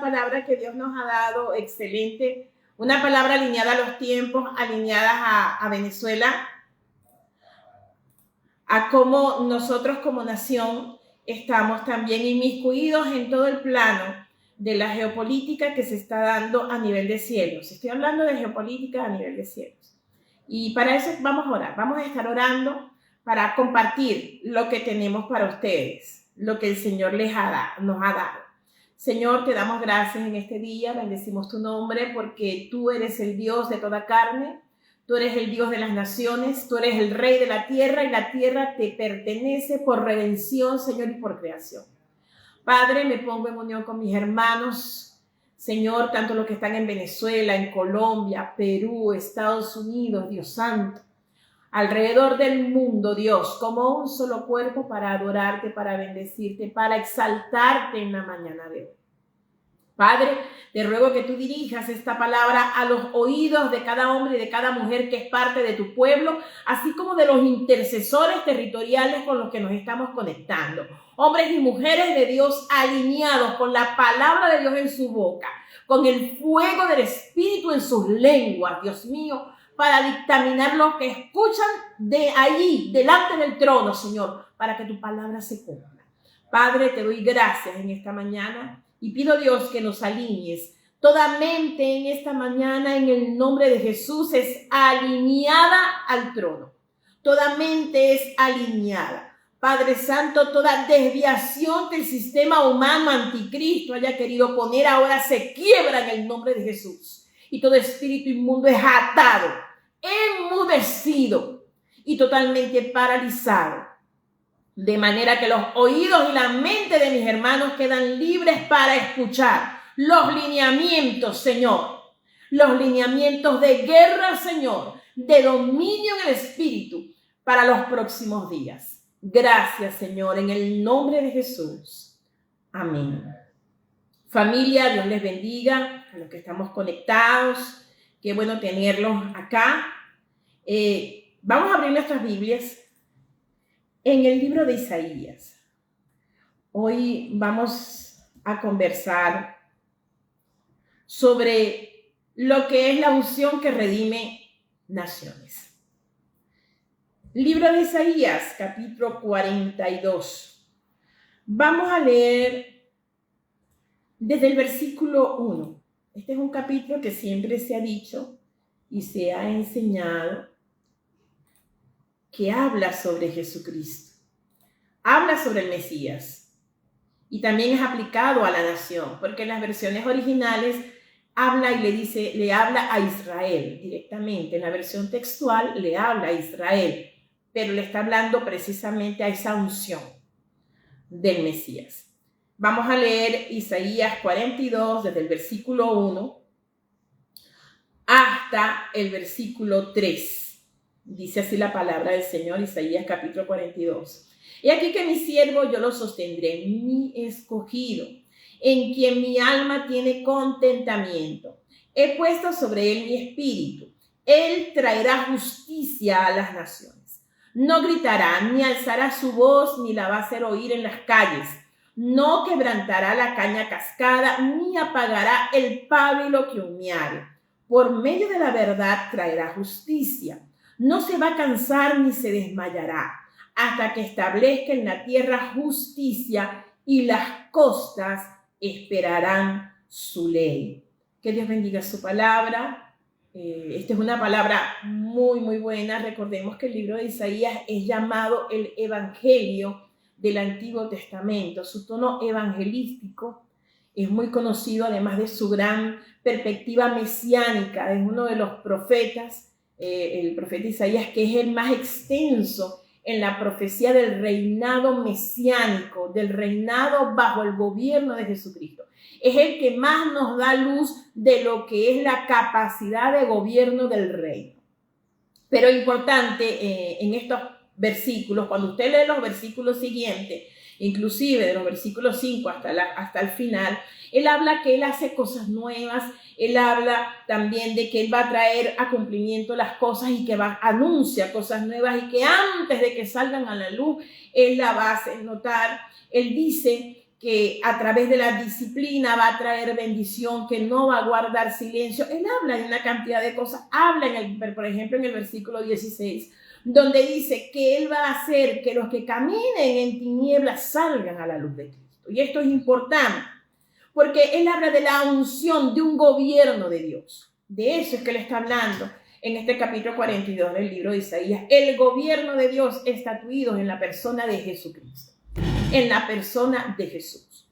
palabra que Dios nos ha dado, excelente, una palabra alineada a los tiempos, alineada a Venezuela, a cómo nosotros como nación estamos también inmiscuidos en todo el plano de la geopolítica que se está dando a nivel de cielos. Estoy hablando de geopolítica a nivel de cielos. Y para eso vamos a orar, vamos a estar orando para compartir lo que tenemos para ustedes, lo que el Señor nos ha dado. Señor, te damos gracias en este día, bendecimos tu nombre porque tú eres el Dios de toda carne, tú eres el Dios de las naciones, tú eres el Rey de la tierra y la tierra te pertenece por redención, Señor, y por creación. Padre, me pongo en unión con mis hermanos, Señor, tanto los que están en Venezuela, en Colombia, Perú, Estados Unidos, Dios santo, alrededor del mundo, Dios, como un solo cuerpo para adorarte, para bendecirte, para exaltarte en la mañana de hoy. Padre, te ruego que tú dirijas esta palabra a los oídos de cada hombre y de cada mujer que es parte de tu pueblo, así como de los intercesores territoriales con los que nos estamos conectando. Hombres y mujeres de Dios alineados con la palabra de Dios en su boca, con el fuego del Espíritu en sus lenguas, Dios mío, para dictaminar lo que escuchan de allí, delante del trono, Señor, para que tu palabra se cumpla. Padre, te doy gracias en esta mañana. Y pido, Dios, que nos alinees. Toda mente en esta mañana, en el nombre de Jesús, es alineada al trono. Toda mente es alineada. Padre Santo, toda desviación que el sistema humano anticristo haya querido poner, ahora se quiebra en el nombre de Jesús. Y todo espíritu inmundo es atado, enmudecido y totalmente paralizado. De manera que los oídos y la mente de mis hermanos quedan libres para escuchar los lineamientos, Señor. Los lineamientos de guerra, Señor, de dominio en el Espíritu para los próximos días. Gracias, Señor, en el nombre de Jesús. Amén. Familia, Dios les bendiga a los que estamos conectados. Qué bueno tenerlos acá. Vamos a abrir nuestras Biblias en el libro de Isaías. Hoy vamos a conversar sobre lo que es la unción que redime naciones. Libro de Isaías, capítulo 42. Vamos a leer desde el versículo 1. Este es un capítulo que siempre se ha dicho y se ha enseñado que habla sobre Jesucristo, habla sobre el Mesías y también es aplicado a la nación, porque en las versiones originales habla y le habla a Israel directamente. En la versión textual le habla a Israel, pero le está hablando precisamente a esa unción del Mesías. Vamos a leer Isaías 42 desde el versículo 1 hasta el versículo 3. Dice así la palabra del Señor, Isaías capítulo 42. He aquí que mi siervo yo lo sostendré, mi escogido, en quien mi alma tiene contentamiento. He puesto sobre él mi espíritu. Él traerá justicia a las naciones. No gritará, ni alzará su voz, ni la va a hacer oír en las calles. No quebrantará la caña cascada, ni apagará el pábilo que humeare. Por medio de la verdad traerá justicia. No se va a cansar ni se desmayará, hasta que establezca en la tierra justicia y las costas esperarán su ley. Que Dios bendiga su palabra. Esta es una palabra muy, muy buena. Recordemos que el libro de Isaías es llamado el Evangelio del Antiguo Testamento. Su tono evangelístico es muy conocido, además de su gran perspectiva mesiánica. Es uno de los profetas, el profeta Isaías, que es el más extenso en la profecía del reinado mesiánico, del reinado bajo el gobierno de Jesucristo. Es el que más nos da luz de lo que es la capacidad de gobierno del reino. Pero importante en estos versículos, cuando usted lee los versículos siguientes, inclusive de los versículos 5 hasta el final, él habla que él hace cosas nuevas. Él habla también de que él va a traer a cumplimiento las cosas y que anuncia cosas nuevas y que antes de que salgan a la luz, él la va a hacer notar. Él dice que a través de la disciplina va a traer bendición, que no va a guardar silencio. Él habla de una cantidad de cosas. Habla, por ejemplo, en el versículo 16, donde dice que Él va a hacer que los que caminen en tinieblas salgan a la luz de Cristo. Y esto es importante, porque Él habla de la unción de un gobierno de Dios. De eso es que Él está hablando en este capítulo 42 del libro de Isaías. El gobierno de Dios estatuido en la persona de Jesucristo. En la persona de Jesús.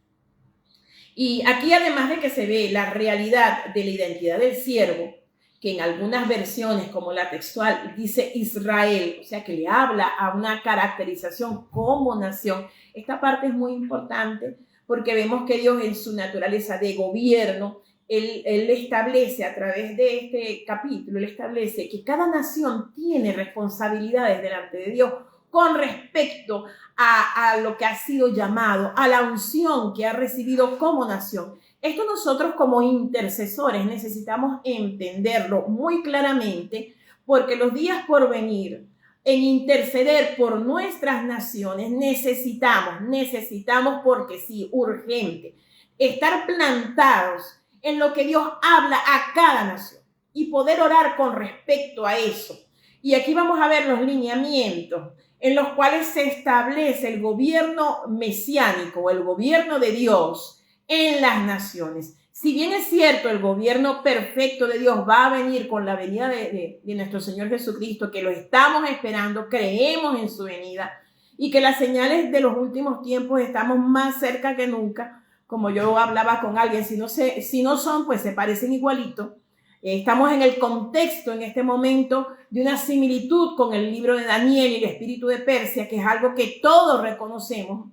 Y aquí, además de que se ve la realidad de la identidad del siervo, que en algunas versiones, como la textual, dice Israel, o sea que le habla a una caracterización como nación. Esta parte es muy importante porque vemos que Dios, en su naturaleza de gobierno, él establece a través de este capítulo, él establece que cada nación tiene responsabilidades delante de Dios con respecto a lo que ha sido llamado, a la unción que ha recibido como nación. Esto nosotros como intercesores necesitamos entenderlo muy claramente, porque los días por venir, en interceder por nuestras naciones, necesitamos porque sí, urgente, estar plantados en lo que Dios habla a cada nación y poder orar con respecto a eso. Y aquí vamos a ver los lineamientos en los cuales se establece el gobierno mesiánico, el gobierno de Dios en las naciones. Si bien es cierto, el gobierno perfecto de Dios va a venir con la venida de nuestro Señor Jesucristo, que lo estamos esperando, creemos en su venida, y que las señales de los últimos tiempos estamos más cerca que nunca. Como yo hablaba con alguien, si no son, pues se parecen igualito. Estamos en el contexto en este momento de una similitud con el libro de Daniel y el espíritu de Persia, que es algo que todos reconocemos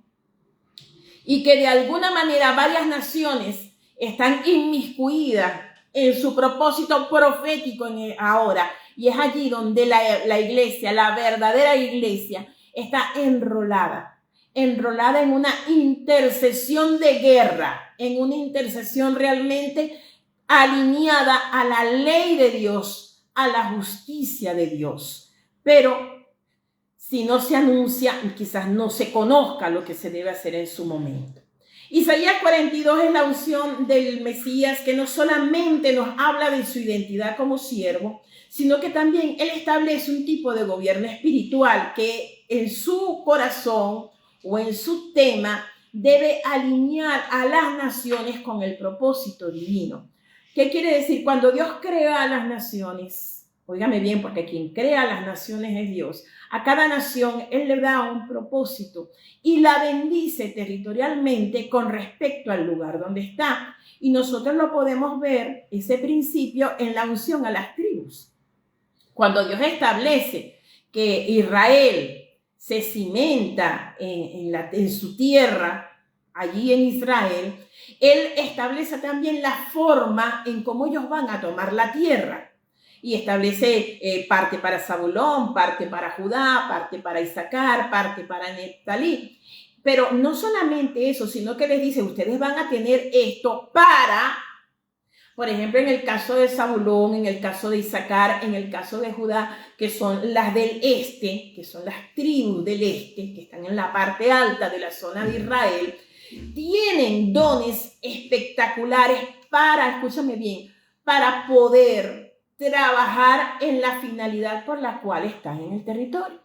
y que de alguna manera varias naciones están inmiscuidas en su propósito profético ahora. Y es allí donde la iglesia, la verdadera iglesia, está enrolada en una intercesión de guerra, en una intercesión realmente alineada a la ley de Dios, a la justicia de Dios. Pero si no se anuncia, quizás no se conozca lo que se debe hacer en su momento. Isaías 42 es la unción del Mesías, que no solamente nos habla de su identidad como siervo, sino que también él establece un tipo de gobierno espiritual que en su corazón o en su tema debe alinear a las naciones con el propósito divino. ¿Qué quiere decir? Cuando Dios crea a las naciones, óigame bien, porque quien crea a las naciones es Dios, a cada nación Él le da un propósito y la bendice territorialmente con respecto al lugar donde está. Y nosotros lo podemos ver, ese principio, en la unción a las tribus. Cuando Dios establece que Israel se cimenta en su tierra, allí en Israel, Él establece también la forma en cómo ellos van a tomar la tierra. Y establece parte para Zabulón, parte para Judá, parte para Isaacar, parte para Neftalí. Pero no solamente eso, sino que les dice, ustedes van a tener esto para, por ejemplo, en el caso de Zabulón, en el caso de Isaacar, en el caso de Judá, que son las del este, que son las tribus del este, que están en la parte alta de la zona de Israel, tienen dones espectaculares para, escúchame bien, para poder trabajar en la finalidad por la cual están en el territorio.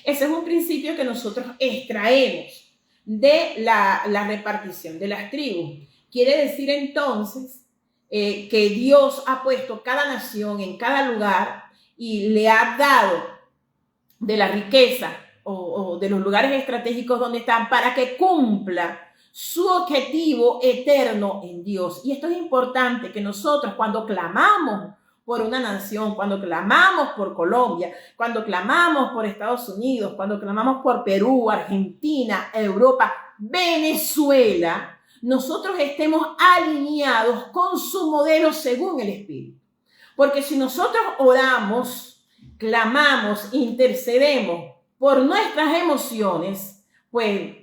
Ese es un principio que nosotros extraemos de la repartición de las tribus. Quiere decir entonces que Dios ha puesto cada nación en cada lugar y le ha dado de la riqueza o de los lugares estratégicos donde están para que cumpla su objetivo eterno en Dios. Y esto es importante, que nosotros cuando clamamos por una nación, cuando clamamos por Colombia, cuando clamamos por Estados Unidos, cuando clamamos por Perú, Argentina, Europa, Venezuela, nosotros estemos alineados con su modelo según el Espíritu. Porque si nosotros oramos, clamamos, intercedemos por nuestras emociones, pues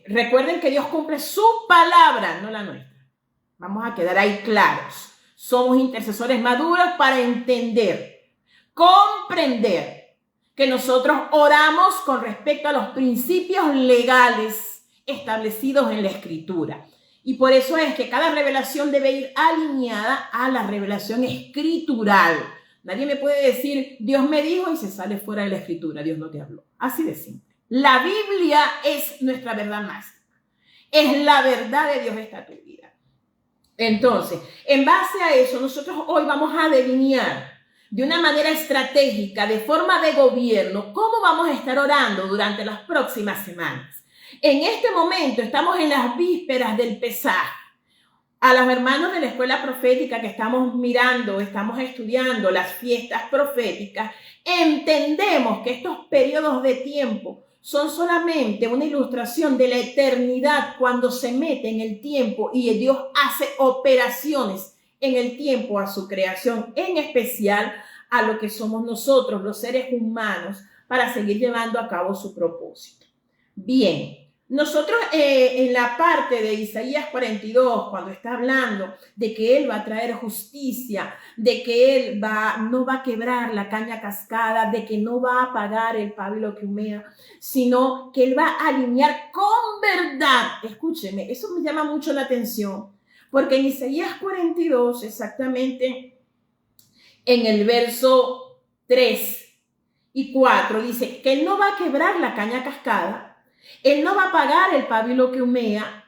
recuerden que Dios cumple su palabra, no la nuestra. Vamos a quedar ahí claros. Somos intercesores maduros para entender, comprender que nosotros oramos con respecto a los principios legales establecidos en la Escritura. Y por eso es que cada revelación debe ir alineada a la revelación escritural. Nadie me puede decir, Dios me dijo y se sale fuera de la Escritura. Dios no te habló. Así de simple. La Biblia es nuestra verdad máxima. Es la verdad de Dios esta tu vida. Entonces, en base a eso, nosotros hoy vamos a delinear de una manera estratégica, de forma de gobierno, cómo vamos a estar orando durante las próximas semanas. En este momento estamos en las vísperas del Pesaj. A los hermanos de la escuela profética que estamos mirando, estamos estudiando las fiestas proféticas, entendemos que estos periodos de tiempo son solamente una ilustración de la eternidad cuando se mete en el tiempo y Dios hace operaciones en el tiempo a su creación, en especial a lo que somos nosotros, los seres humanos, para seguir llevando a cabo su propósito. Bien. Nosotros en la parte de Isaías 42, cuando está hablando de que Él va a traer justicia, de que Él no va a quebrar la caña cascada, de que no va a apagar el pábilo que humea, sino que Él va a alinear con verdad. Escúcheme, eso me llama mucho la atención, porque en Isaías 42, exactamente en el verso 3 y 4, dice que Él no va a quebrar la caña cascada. Él no va a pagar el pábilo que humea.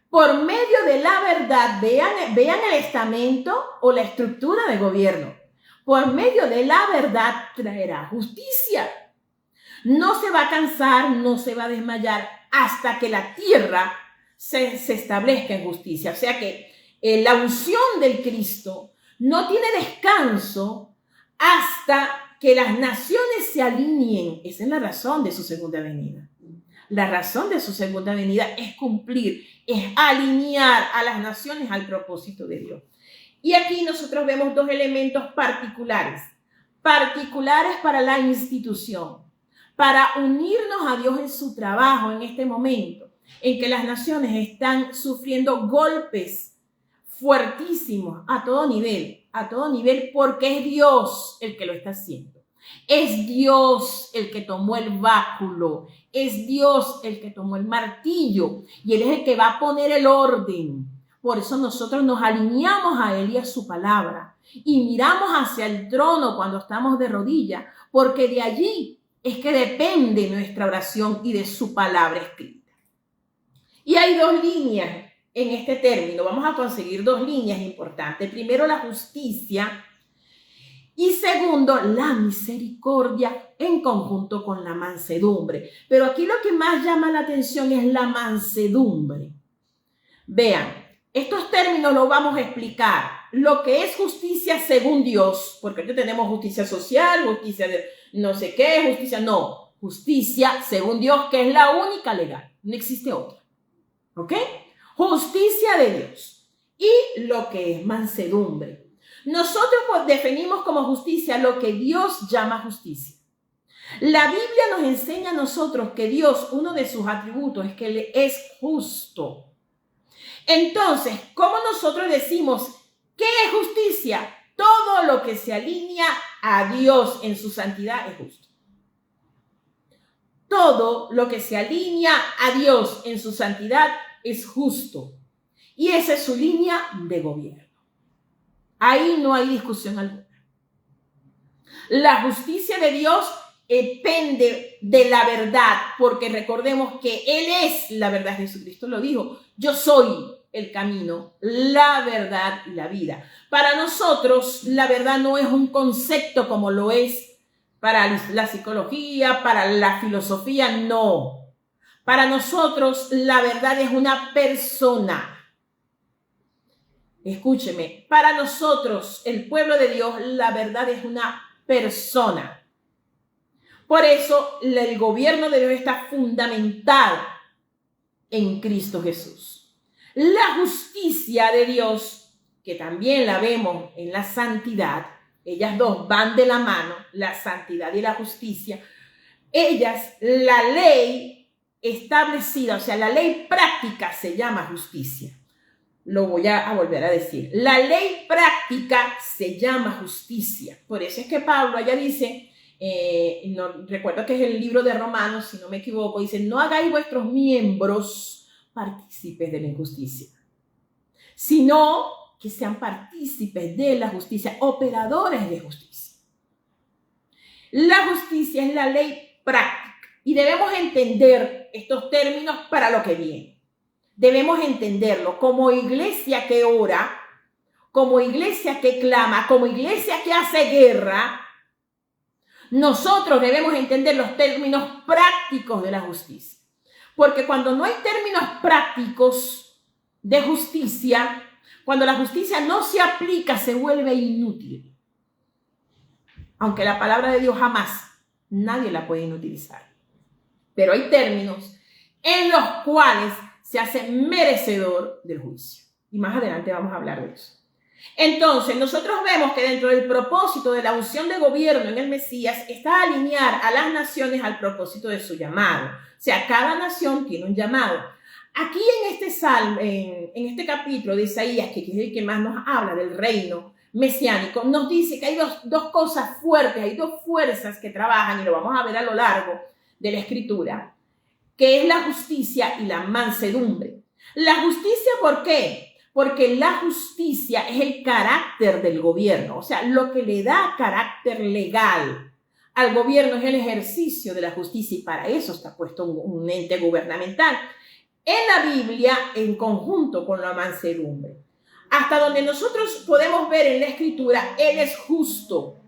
Por medio de la verdad, vean el estamento o la estructura de gobierno. Por medio de la verdad traerá justicia. No se va a cansar, no se va a desmayar hasta que la tierra se establezca en justicia. O sea que la unción del Cristo no tiene descanso hasta que las naciones se alineen. Esa es la razón de su segunda venida. La razón de su segunda venida es cumplir, es alinear a las naciones al propósito de Dios. Y aquí nosotros vemos dos elementos particulares para la institución, para unirnos a Dios en su trabajo en este momento, en que las naciones están sufriendo golpes fuertísimos a todo nivel, porque es Dios el que lo está haciendo. Es Dios el que tomó el báculo, es Dios el que tomó el martillo y Él es el que va a poner el orden. Por eso nosotros nos alineamos a Él y a su palabra y miramos hacia el trono cuando estamos de rodillas, porque de allí es que depende nuestra oración y de su palabra escrita. Y hay dos líneas en este término, vamos a conseguir dos líneas importantes. Primero, la justicia. Y segundo, la misericordia en conjunto con la mansedumbre. Pero aquí lo que más llama la atención es la mansedumbre. Vean, estos términos los vamos a explicar. Lo que es justicia según Dios, porque aquí tenemos justicia social, justicia de no sé qué, justicia, no. Justicia según Dios, que es la única legal. No existe otra. ¿Ok? Justicia de Dios. Y lo que es mansedumbre. Nosotros definimos como justicia lo que Dios llama justicia. La Biblia nos enseña a nosotros que Dios, uno de sus atributos es que Él es justo. Entonces, ¿cómo nosotros decimos qué es justicia? Todo lo que se alinea a Dios en su santidad es justo. Todo lo que se alinea a Dios en su santidad es justo. Y esa es su línea de gobierno. Ahí no hay discusión alguna. La justicia de Dios depende de la verdad, porque recordemos que Él es la verdad. Jesucristo lo dijo, yo soy el camino, la verdad y la vida. Para nosotros la verdad no es un concepto como lo es para la psicología, para la filosofía, no. Para nosotros la verdad es una persona. Escúcheme, para nosotros, el pueblo de Dios, la verdad es una persona. Por eso, el gobierno de Dios está fundamentado en Cristo Jesús. La justicia de Dios, que también la vemos en la santidad, ellas dos van de la mano, la santidad y la justicia. Ellas, la ley establecida, o sea, la ley práctica se llama justicia. Lo voy a volver a decir. La ley práctica se llama justicia. Por eso es que Pablo allá dice No, recuerdo que es el libro de Romanos, si no me equivoco, dice, no hagáis vuestros miembros partícipes de la injusticia, sino que sean partícipes de la justicia, operadores de justicia. La justicia es la ley práctica y debemos entender estos términos para lo que viene. Debemos entenderlo como iglesia que ora, como iglesia que clama, como iglesia que hace guerra. Nosotros debemos entender los términos prácticos de la justicia. Porque cuando no hay términos prácticos de justicia, cuando la justicia no se aplica, se vuelve inútil. Aunque la palabra de Dios jamás, nadie la puede inutilizar. Pero hay términos en los cuales se hace merecedor del juicio. Y más adelante vamos a hablar de eso. Entonces, nosotros vemos que dentro del propósito de la unción de gobierno en el Mesías está alinear a las naciones al propósito de su llamado. O sea, cada nación tiene un llamado. Aquí en este salmo, en este capítulo de Isaías, que es el que más nos habla del reino mesiánico, nos dice que hay dos cosas fuertes, hay dos fuerzas que trabajan, y lo vamos a ver a lo largo de la escritura, que es la justicia y la mansedumbre. La justicia, ¿por qué? Porque la justicia es el carácter del gobierno, o sea, lo que le da carácter legal al gobierno es el ejercicio de la justicia, y para eso está puesto un ente gubernamental. En la Biblia, en conjunto con la mansedumbre, hasta donde nosotros podemos ver en la escritura, Él es justo.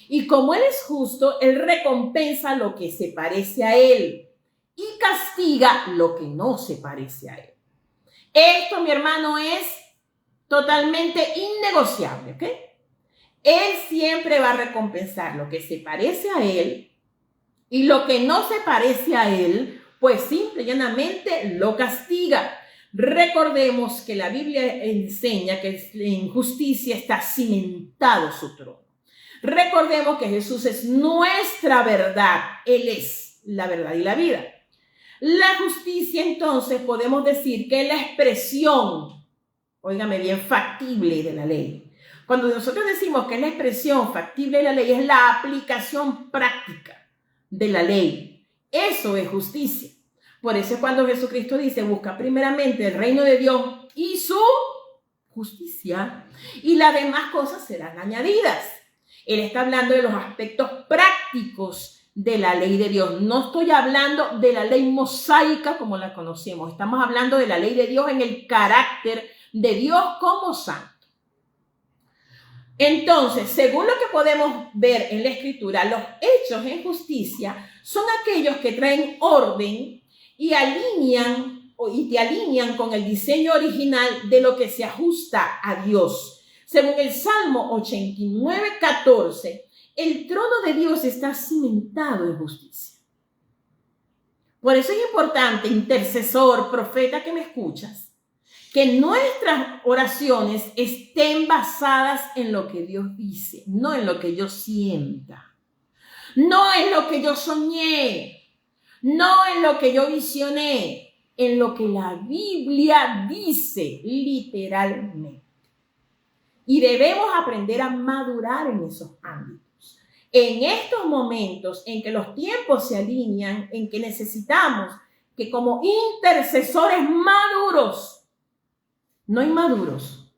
Y como Él es justo, Él recompensa lo que se parece a Él y castiga lo que no se parece a Él. Esto, mi hermano, es totalmente innegociable, ¿ok? Él siempre va a recompensar lo que se parece a Él, y lo que no se parece a Él, pues simple y llanamente lo castiga. Recordemos que la Biblia enseña que en justicia está cimentado su trono. Recordemos que Jesús es nuestra verdad. Él es la verdad y la vida. La justicia, entonces, podemos decir que es la expresión, óigame bien, factible de la ley. Cuando nosotros decimos que es la expresión factible de la ley, es la aplicación práctica de la ley. Eso es justicia. Por eso es cuando Jesucristo dice, busca primeramente el reino de Dios y su justicia, y las demás cosas serán añadidas. Él está hablando de los aspectos prácticos de la ley de Dios. No estoy hablando de la ley mosaica como la conocemos. Estamos hablando de la ley de Dios en el carácter de Dios como santo. Entonces, según lo que podemos ver en la Escritura, los hechos en justicia son aquellos que traen orden y te alinean con el diseño original de lo que se ajusta a Dios. Según el Salmo 89:14, el trono de Dios está cimentado en justicia. Por eso es importante, intercesor, profeta que me escuchas, que nuestras oraciones estén basadas en lo que Dios dice, no en lo que yo sienta, no en lo que yo soñé, no en lo que yo visioné, en lo que la Biblia dice literalmente. Y debemos aprender a madurar en esos ámbitos. En estos momentos en que los tiempos se alinean, en que necesitamos que como intercesores maduros, no inmaduros,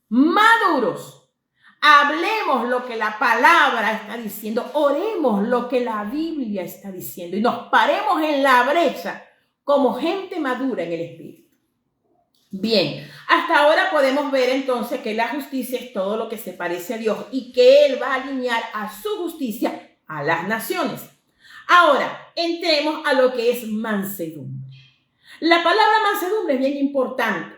maduros, hablemos lo que la palabra está diciendo, oremos lo que la Biblia está diciendo y nos paremos en la brecha como gente madura en el espíritu. Bien, hasta ahora podemos ver entonces que la justicia es todo lo que se parece a Dios y que Él va a alinear a su justicia a las naciones. Ahora, entremos a lo que es mansedumbre. La palabra mansedumbre es bien importante.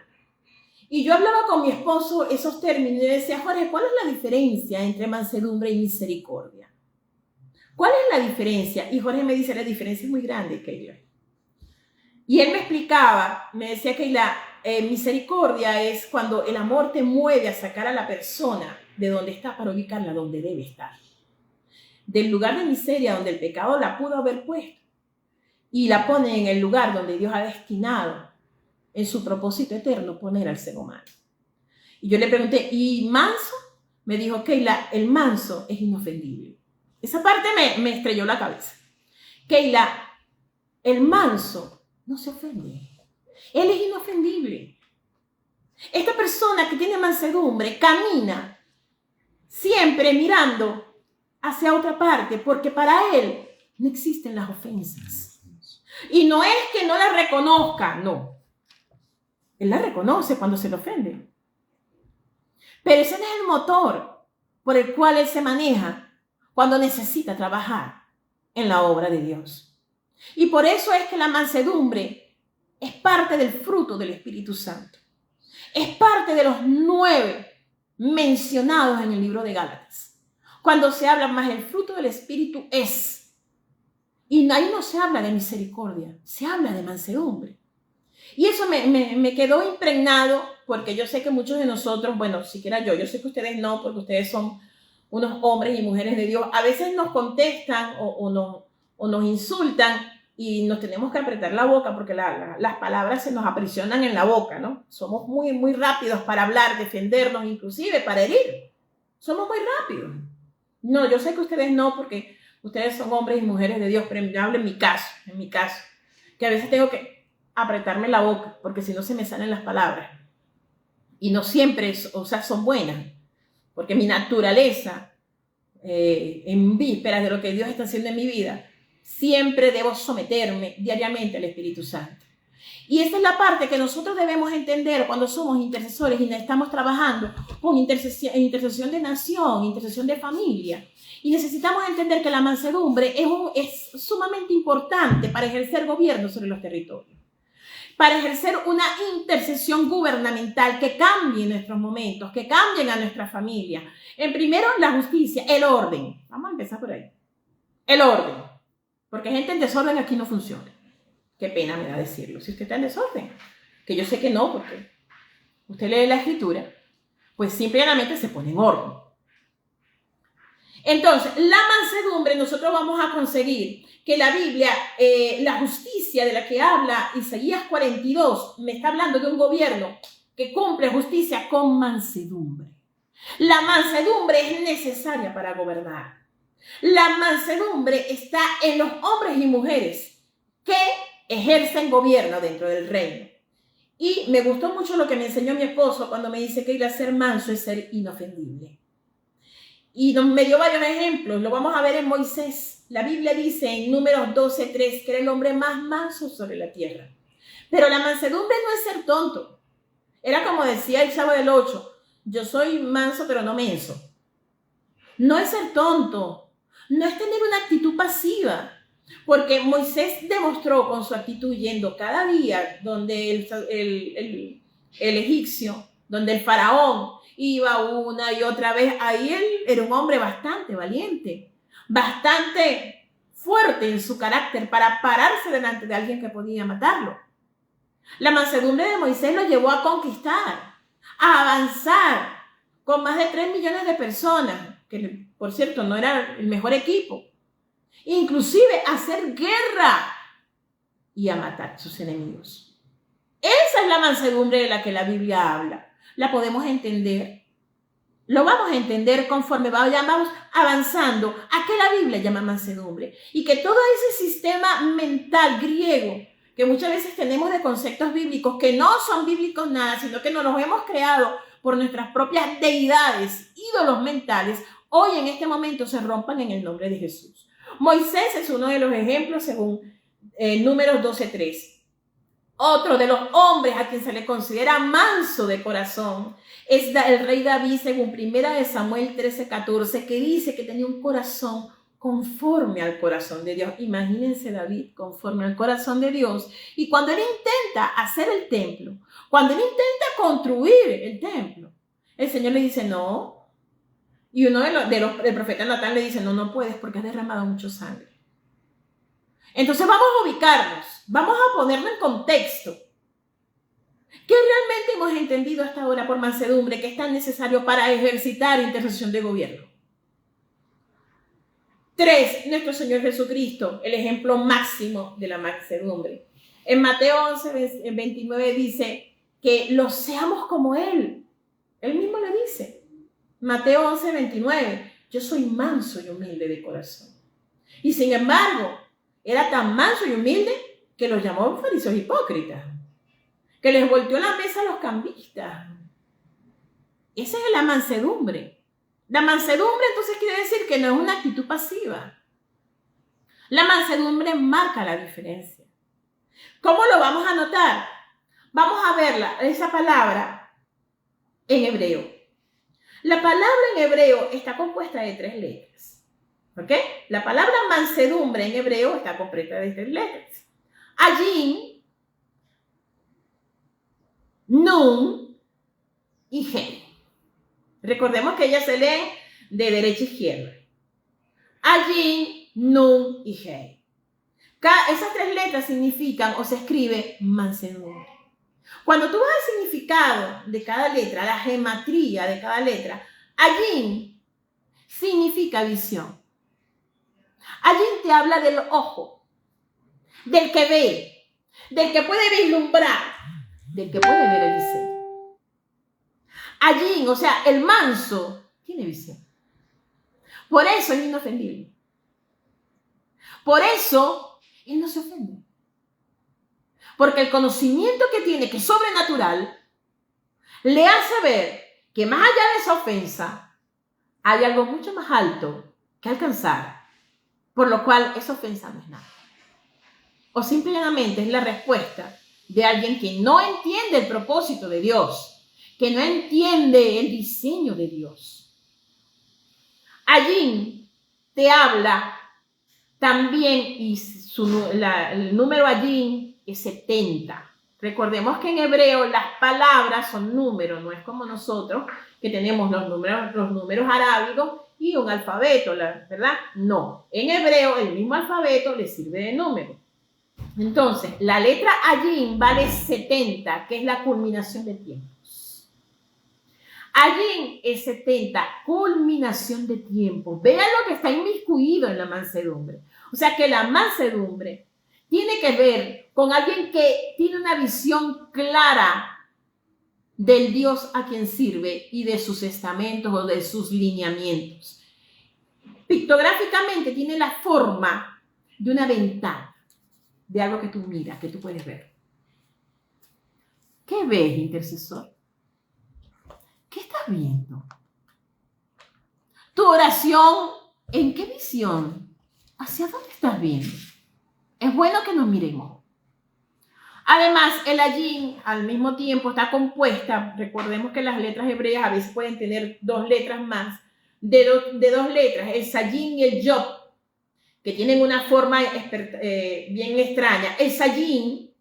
Y yo hablaba con mi esposo esos términos y le decía, Jorge, ¿cuál es la diferencia entre mansedumbre y misericordia? ¿Cuál es la diferencia? Y Jorge me dice, la diferencia es muy grande, Keila. Y él me explicaba, me decía que la misericordia es cuando el amor te mueve a sacar a la persona de donde está para ubicarla donde debe estar. Del lugar de miseria donde el pecado la pudo haber puesto y la pone en el lugar donde Dios ha destinado en su propósito eterno poner al ser humano. Y yo le pregunté, ¿y manso? Me dijo, Keila, el manso es inofendible. Esa parte me estrelló la cabeza. Keila, el manso no se ofende. Él es inofendible. Esta persona que tiene mansedumbre camina siempre mirando hacia otra parte, porque para él no existen las ofensas. Y no es que no la reconozca, no. Él la reconoce cuando se le ofende. Pero ese no es el motor por el cual él se maneja cuando necesita trabajar en la obra de Dios. Y por eso es que la mansedumbre es parte del fruto del Espíritu Santo. Es parte de los 9 mencionados en el libro de Gálatas. Cuando se habla más del fruto del Espíritu es. Y ahí no se habla de misericordia, se habla de mansedumbre. Y eso me quedó impregnado porque yo sé que muchos de nosotros, bueno, siquiera yo sé que ustedes no, porque ustedes son unos hombres y mujeres de Dios. A veces nos contestan o nos insultan y nos tenemos que apretar la boca porque las palabras se nos aprisionan en la boca, ¿no? Somos muy, muy rápidos para hablar, defendernos, inclusive para herir. Somos muy rápidos. No, yo sé que ustedes no, porque ustedes son hombres y mujeres de Dios, pero yo hablo en mi caso, que a veces tengo que apretarme la boca, porque si no se me salen las palabras. Y no siempre, son buenas, porque mi naturaleza, en vísperas de lo que Dios está haciendo en mi vida, siempre debo someterme diariamente al Espíritu Santo. Y esta es la parte que nosotros debemos entender cuando somos intercesores y estamos trabajando con intercesión de nación, intercesión de familia. Y necesitamos entender que la mansedumbre es sumamente importante para ejercer gobierno sobre los territorios, para ejercer una intercesión gubernamental que cambie nuestros momentos, que cambien a nuestra familia. En primero, la justicia, el orden. Vamos a empezar por ahí. El orden. Porque gente en desorden aquí no funciona. Qué pena me da decirlo. Si usted está en desorden, que yo sé que no, porque usted lee la escritura, pues simplemente se pone en orden. Entonces, la mansedumbre nosotros vamos a conseguir que la Biblia, la justicia de la que habla Isaías 42, me está hablando de un gobierno que cumple justicia con mansedumbre. La mansedumbre es necesaria para gobernar. La mansedumbre está en los hombres y mujeres que ejercen gobierno dentro del reino. Y me gustó mucho lo que me enseñó mi esposo cuando me dice que ir a ser manso es ser inofendible. Y me dio varios ejemplos, lo vamos a ver en Moisés. La Biblia dice en Números 12:3 que era el hombre más manso sobre la tierra. Pero la mansedumbre no es ser tonto. Era como decía el Chavo del 8, yo soy manso pero no menso. No es ser tonto, no es tener una actitud pasiva. Porque Moisés demostró con su actitud yendo cada día donde el egipcio, donde el faraón iba una y otra vez. Ahí él era un hombre bastante valiente, bastante fuerte en su carácter para pararse delante de alguien que podía matarlo. La mansedumbre de Moisés lo llevó a conquistar, a avanzar con más de 3 millones de personas, que por cierto no era el mejor equipo. Inclusive a hacer guerra y a matar a sus enemigos. Esa es la mansedumbre de la que la Biblia habla. La podemos entender. Lo vamos a entender conforme vayamos avanzando a que la Biblia llama mansedumbre. Y que todo ese sistema mental griego que muchas veces tenemos de conceptos bíblicos que no son bíblicos nada, sino que nos los hemos creado por nuestras propias deidades, ídolos mentales, hoy en este momento se rompan en el nombre de Jesús. Moisés es uno de los ejemplos según Números 12:3. Otro de los hombres a quien se le considera manso de corazón es el rey David según 1 Samuel 13:14, que dice que tenía un corazón conforme al corazón de Dios. Imagínense David conforme al corazón de Dios. Y cuando él intenta hacer el templo, cuando él intenta construir el templo, el Señor le dice no. Y uno el profeta Natán le dice, no puedes porque has derramado mucha sangre. Entonces vamos a ubicarnos, vamos a ponerlo en contexto. ¿Qué realmente hemos entendido hasta ahora por mansedumbre que es tan necesario para ejercitar intercesión de gobierno? 3, nuestro Señor Jesucristo, el ejemplo máximo de la mansedumbre. En Mateo 11:29 dice que lo seamos como Él. Él mismo le dice. Mateo 11:29, yo soy manso y humilde de corazón. Y sin embargo, era tan manso y humilde que los llamó fariseos hipócritas, que les volteó la mesa a los cambistas. Esa es la mansedumbre. La mansedumbre entonces quiere decir que no es una actitud pasiva. La mansedumbre marca la diferencia. ¿Cómo lo vamos a notar? Vamos a verla, esa palabra en hebreo. La palabra en hebreo está compuesta de 3 letras. ¿Ok? La palabra mansedumbre en hebreo está compuesta de 3 letras. Allí, Nun y He. Recordemos que ellas se leen de derecha a izquierda. Allí, Nun y He. Esas 3 letras significan o se escribe mansedumbre. Cuando tú vas al significado de cada letra, la gematría de cada letra, allí significa visión. Allí te habla del ojo, del que ve, del que puede vislumbrar, del que puede ver el diseño. Allí, o sea, el manso tiene visión. Por eso es inofendible. Por eso él no se ofende. Porque el conocimiento que tiene, que es sobrenatural, le hace ver que más allá de esa ofensa, hay algo mucho más alto que alcanzar, por lo cual esa ofensa no es nada. O simplemente es la respuesta de alguien que no entiende el propósito de Dios, que no entiende el diseño de Dios. Allí te habla también, y el número allí es 70. Recordemos que en hebreo las palabras son números, no es como nosotros que tenemos los números arábigos y un alfabeto, ¿verdad? No, en hebreo el mismo alfabeto le sirve de número. Entonces, la letra Ayin vale 70, que es la culminación de tiempos. Ayin es 70, culminación de tiempos. Vean lo que está inmiscuido en la mansedumbre. O sea que la mansedumbre tiene que ver con alguien que tiene una visión clara del Dios a quien sirve y de sus estamentos o de sus lineamientos. Pictográficamente tiene la forma de una ventana, de algo que tú miras, que tú puedes ver. ¿Qué ves, intercesor? ¿Qué estás viendo? Tu oración, ¿en qué visión? ¿Hacia dónde estás viendo? Es bueno que nos miremos. Además, el Ayin al mismo tiempo está compuesta, recordemos que las letras hebreas a veces pueden tener 2 letras más, de 2 letras, el Sayin y el Yod, que tienen una forma bien extraña. El Sayin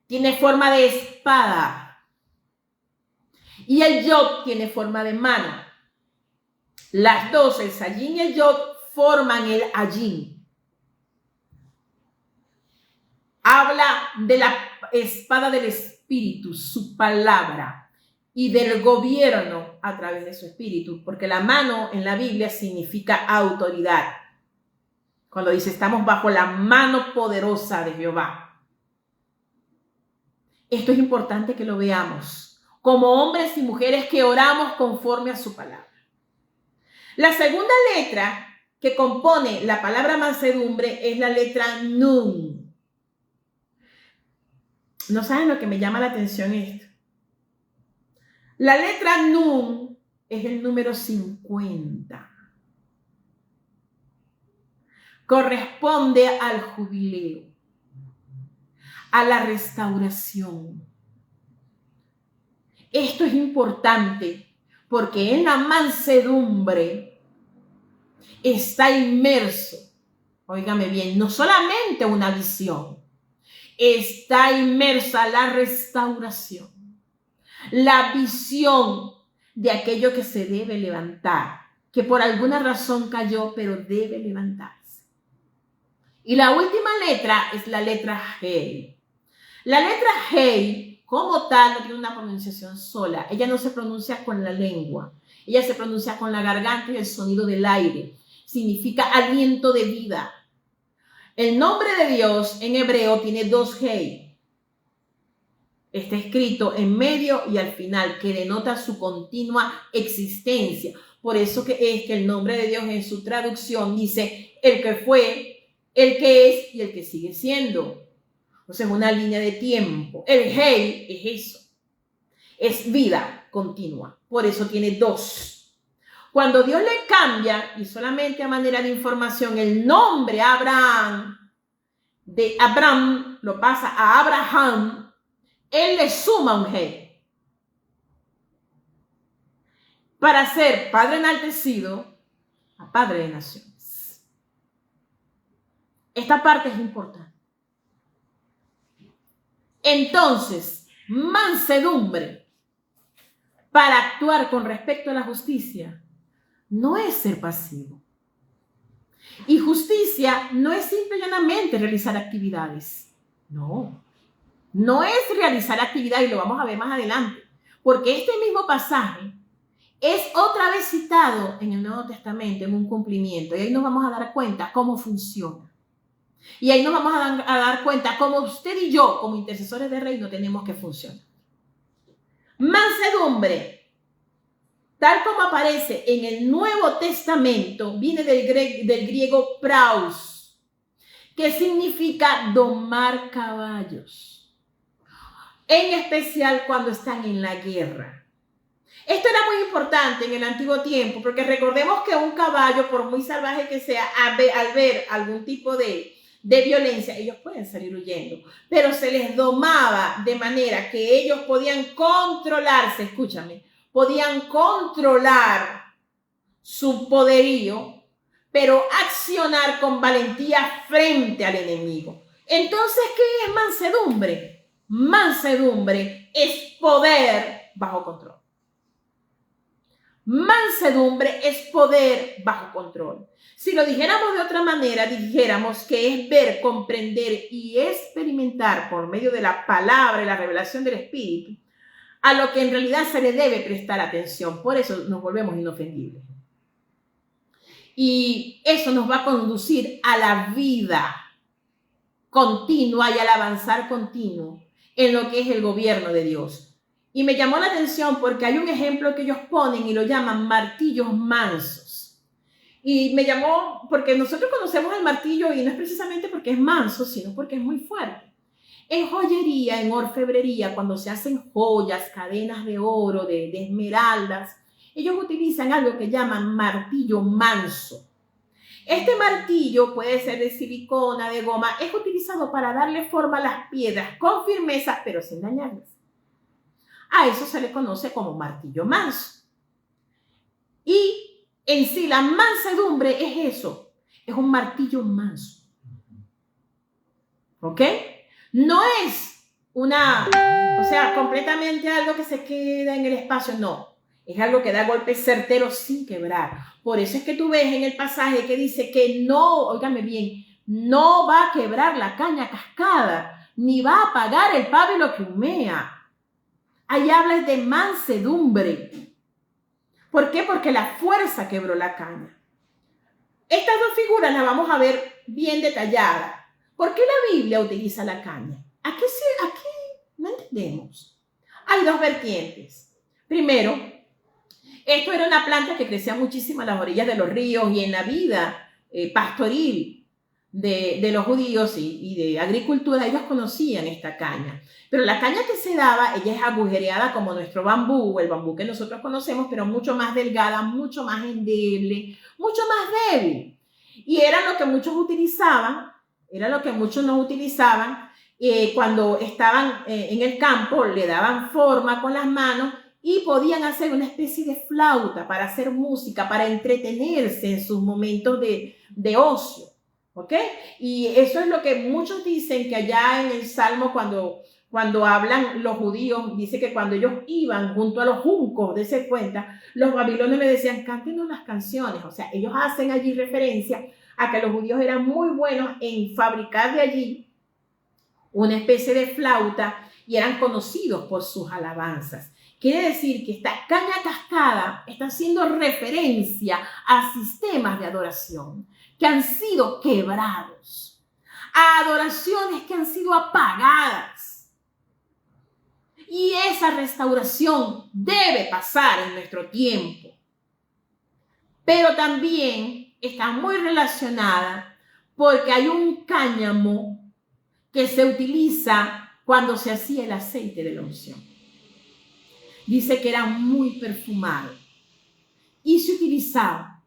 tiene forma de espada y el Yod tiene forma de mano. Las dos, el Sayin y el Yod, forman el Ayin. Habla de la espada del Espíritu, su palabra, y del gobierno a través de su Espíritu, porque la mano en la Biblia significa autoridad. Cuando dice estamos bajo la mano poderosa de Jehová. Esto es importante que lo veamos como hombres y mujeres que oramos conforme a su palabra. La segunda letra que compone la palabra mansedumbre es la letra Nun. No saben lo que me llama la atención esto. La letra Nun es el número 50. Corresponde al jubileo, a la restauración. Esto es importante porque en la mansedumbre está inmerso, óigame bien, no solamente una visión, está inmersa la restauración, la visión de aquello que se debe levantar, que por alguna razón cayó, pero debe levantarse. Y la última letra es la letra Hei. La letra Hei, como tal, no tiene una pronunciación sola. Ella no se pronuncia con la lengua. Ella se pronuncia con la garganta y el sonido del aire. Significa aliento de vida. El nombre de Dios en hebreo tiene 2 Hei. Está escrito en medio y al final, que denota su continua existencia. Por eso que es que el nombre de Dios en su traducción dice el que fue, el que es y el que sigue siendo. O sea, es una línea de tiempo. El Hey es eso. Es vida continua. Por eso tiene dos. Cuando Dios le cambia, y solamente a manera de información, el nombre Abraham, de Abraham, lo pasa a Abraham, él le suma un Hey. Para ser padre enaltecido a padre de naciones. Esta parte es importante. Entonces, mansedumbre para actuar con respecto a la justicia no es ser pasivo. Y justicia no es simple y llanamente realizar actividades. No. No es realizar actividades, y lo vamos a ver más adelante. Porque este mismo pasaje es otra vez citado en el Nuevo Testamento, en un cumplimiento. Y ahí nos vamos a dar cuenta cómo funciona. Y ahí nos vamos a dar cuenta cómo usted y yo, como intercesores de reino, tenemos que funcionar. Mansedumbre, tal como aparece en el Nuevo Testamento, viene del griego praus, que significa domar caballos, en especial cuando están en la guerra. Esto era muy importante en el antiguo tiempo, porque recordemos que un caballo, por muy salvaje que sea, al ver algún tipo de violencia, ellos pueden salir huyendo, pero se les domaba de manera que ellos podían controlarse, escúchame, podían controlar su poderío, pero accionar con valentía frente al enemigo. Entonces, ¿qué es mansedumbre? Mansedumbre es poder bajo control. Mansedumbre es poder bajo control. Si lo dijéramos de otra manera, dijéramos que es ver, comprender y experimentar por medio de la palabra y la revelación del Espíritu a lo que en realidad se le debe prestar atención. Por eso nos volvemos inofendibles. Y eso nos va a conducir a la vida continua y al avanzar continuo en lo que es el gobierno de Dios. Y me llamó la atención porque hay un ejemplo que ellos ponen y lo llaman martillos mansos. Y me llamó porque nosotros conocemos el martillo y no es precisamente porque es manso, sino porque es muy fuerte. En joyería, en orfebrería, cuando se hacen joyas, cadenas de oro, de esmeraldas, ellos utilizan algo que llaman martillo manso. Este martillo puede ser de silicona, de goma, es utilizado para darle forma a las piedras con firmeza, pero sin dañarlas. A eso se le conoce como martillo manso. Y en sí la mansedumbre es eso, es un martillo manso. ¿Ok? No es completamente algo que se queda en el espacio, no. Es algo que da golpes certeros sin quebrar. Por eso es que tú ves en el pasaje que dice que no, óigame bien, no va a quebrar la caña cascada, ni va a apagar el pábilo que humea. Ahí habla de mansedumbre. ¿Por qué? Porque la fuerza quebró la caña. Estas dos figuras las vamos a ver bien detalladas. ¿Por qué la Biblia utiliza la caña? ¿A qué no entendemos? Hay dos vertientes. Primero, esto era una planta que crecía muchísimo a las orillas de los ríos y en la vida pastoril de los judíos y de agricultura, ellos conocían esta caña. Pero la caña que se daba, ella es agujereada como nuestro bambú, el bambú que nosotros conocemos, pero mucho más delgada, mucho más endeble, mucho más débil. Y era lo que muchos utilizaban, era lo que muchos no utilizaban cuando estaban en el campo, le daban forma con las manos y podían hacer una especie de flauta para hacer música, para entretenerse en sus momentos de ocio. ¿Ok? Y eso es lo que muchos dicen que allá en el Salmo cuando hablan los judíos, dice que cuando ellos iban junto a los juncos, dése cuenta, los babilonios le decían, cántenos las canciones. O sea, ellos hacen allí referencia a que los judíos eran muy buenos en fabricar de allí una especie de flauta y eran conocidos por sus alabanzas. Quiere decir que esta caña cascada está haciendo referencia a sistemas de adoración que han sido quebrados, a adoraciones que han sido apagadas. Y esa restauración debe pasar en nuestro tiempo. Pero también está muy relacionada porque hay un cáñamo que se utiliza cuando se hacía el aceite de la unción. Dice que era muy perfumado y se utilizaba.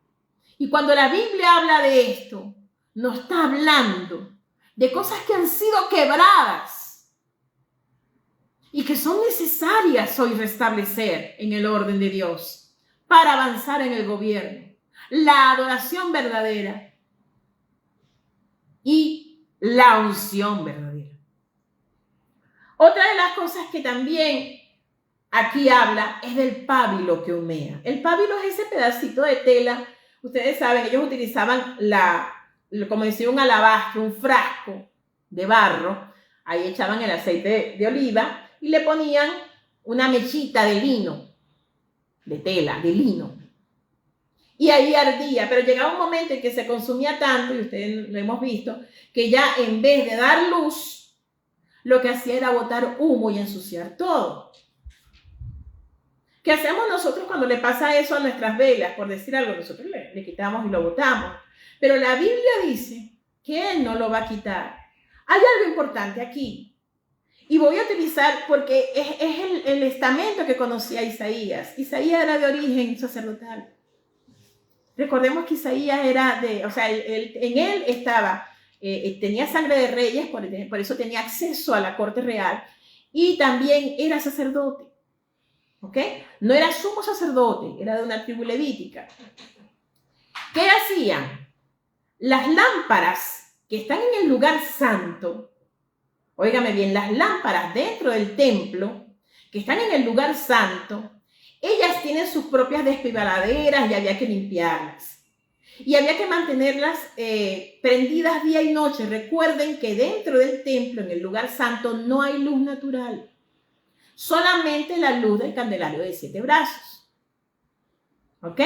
Y cuando la Biblia habla de esto, no está hablando de cosas que han sido quebradas y que son necesarias hoy restablecer en el orden de Dios para avanzar en el gobierno. La adoración verdadera y la unción verdadera. Otra de las cosas que también aquí habla es del pábilo que humea. El pábilo es ese pedacito de tela. Ustedes saben, ellos utilizaban como decía, un alabastro, un frasco de barro. Ahí echaban el aceite de oliva y le ponían una mechita de lino, de tela, de lino. Y ahí ardía, pero llegaba un momento en que se consumía tanto, y ustedes lo hemos visto, que ya en vez de dar luz, lo que hacía era botar humo y ensuciar todo. ¿Qué hacemos nosotros cuando le pasa eso a nuestras velas? Por decir algo, nosotros le quitamos y lo botamos. Pero la Biblia dice que Él no lo va a quitar. Hay algo importante aquí. Y voy a utilizar, porque es el estamento que conocía Isaías. Isaías era de origen sacerdotal. Recordemos que Isaías era en él estaba, tenía sangre de reyes, por eso tenía acceso a la corte real. Y también era sacerdote. ¿Ok? No era sumo sacerdote, era de una tribu levítica. ¿Qué hacían? Las lámparas que están en el lugar santo, óigame bien, las lámparas dentro del templo, que están en el lugar santo, ellas tienen sus propias despibaladeras y había que limpiarlas. Y había que mantenerlas prendidas día y noche. Recuerden que dentro del templo, en el lugar santo, no hay luz natural. Solamente la luz del candelario de 7 brazos. ¿Ok?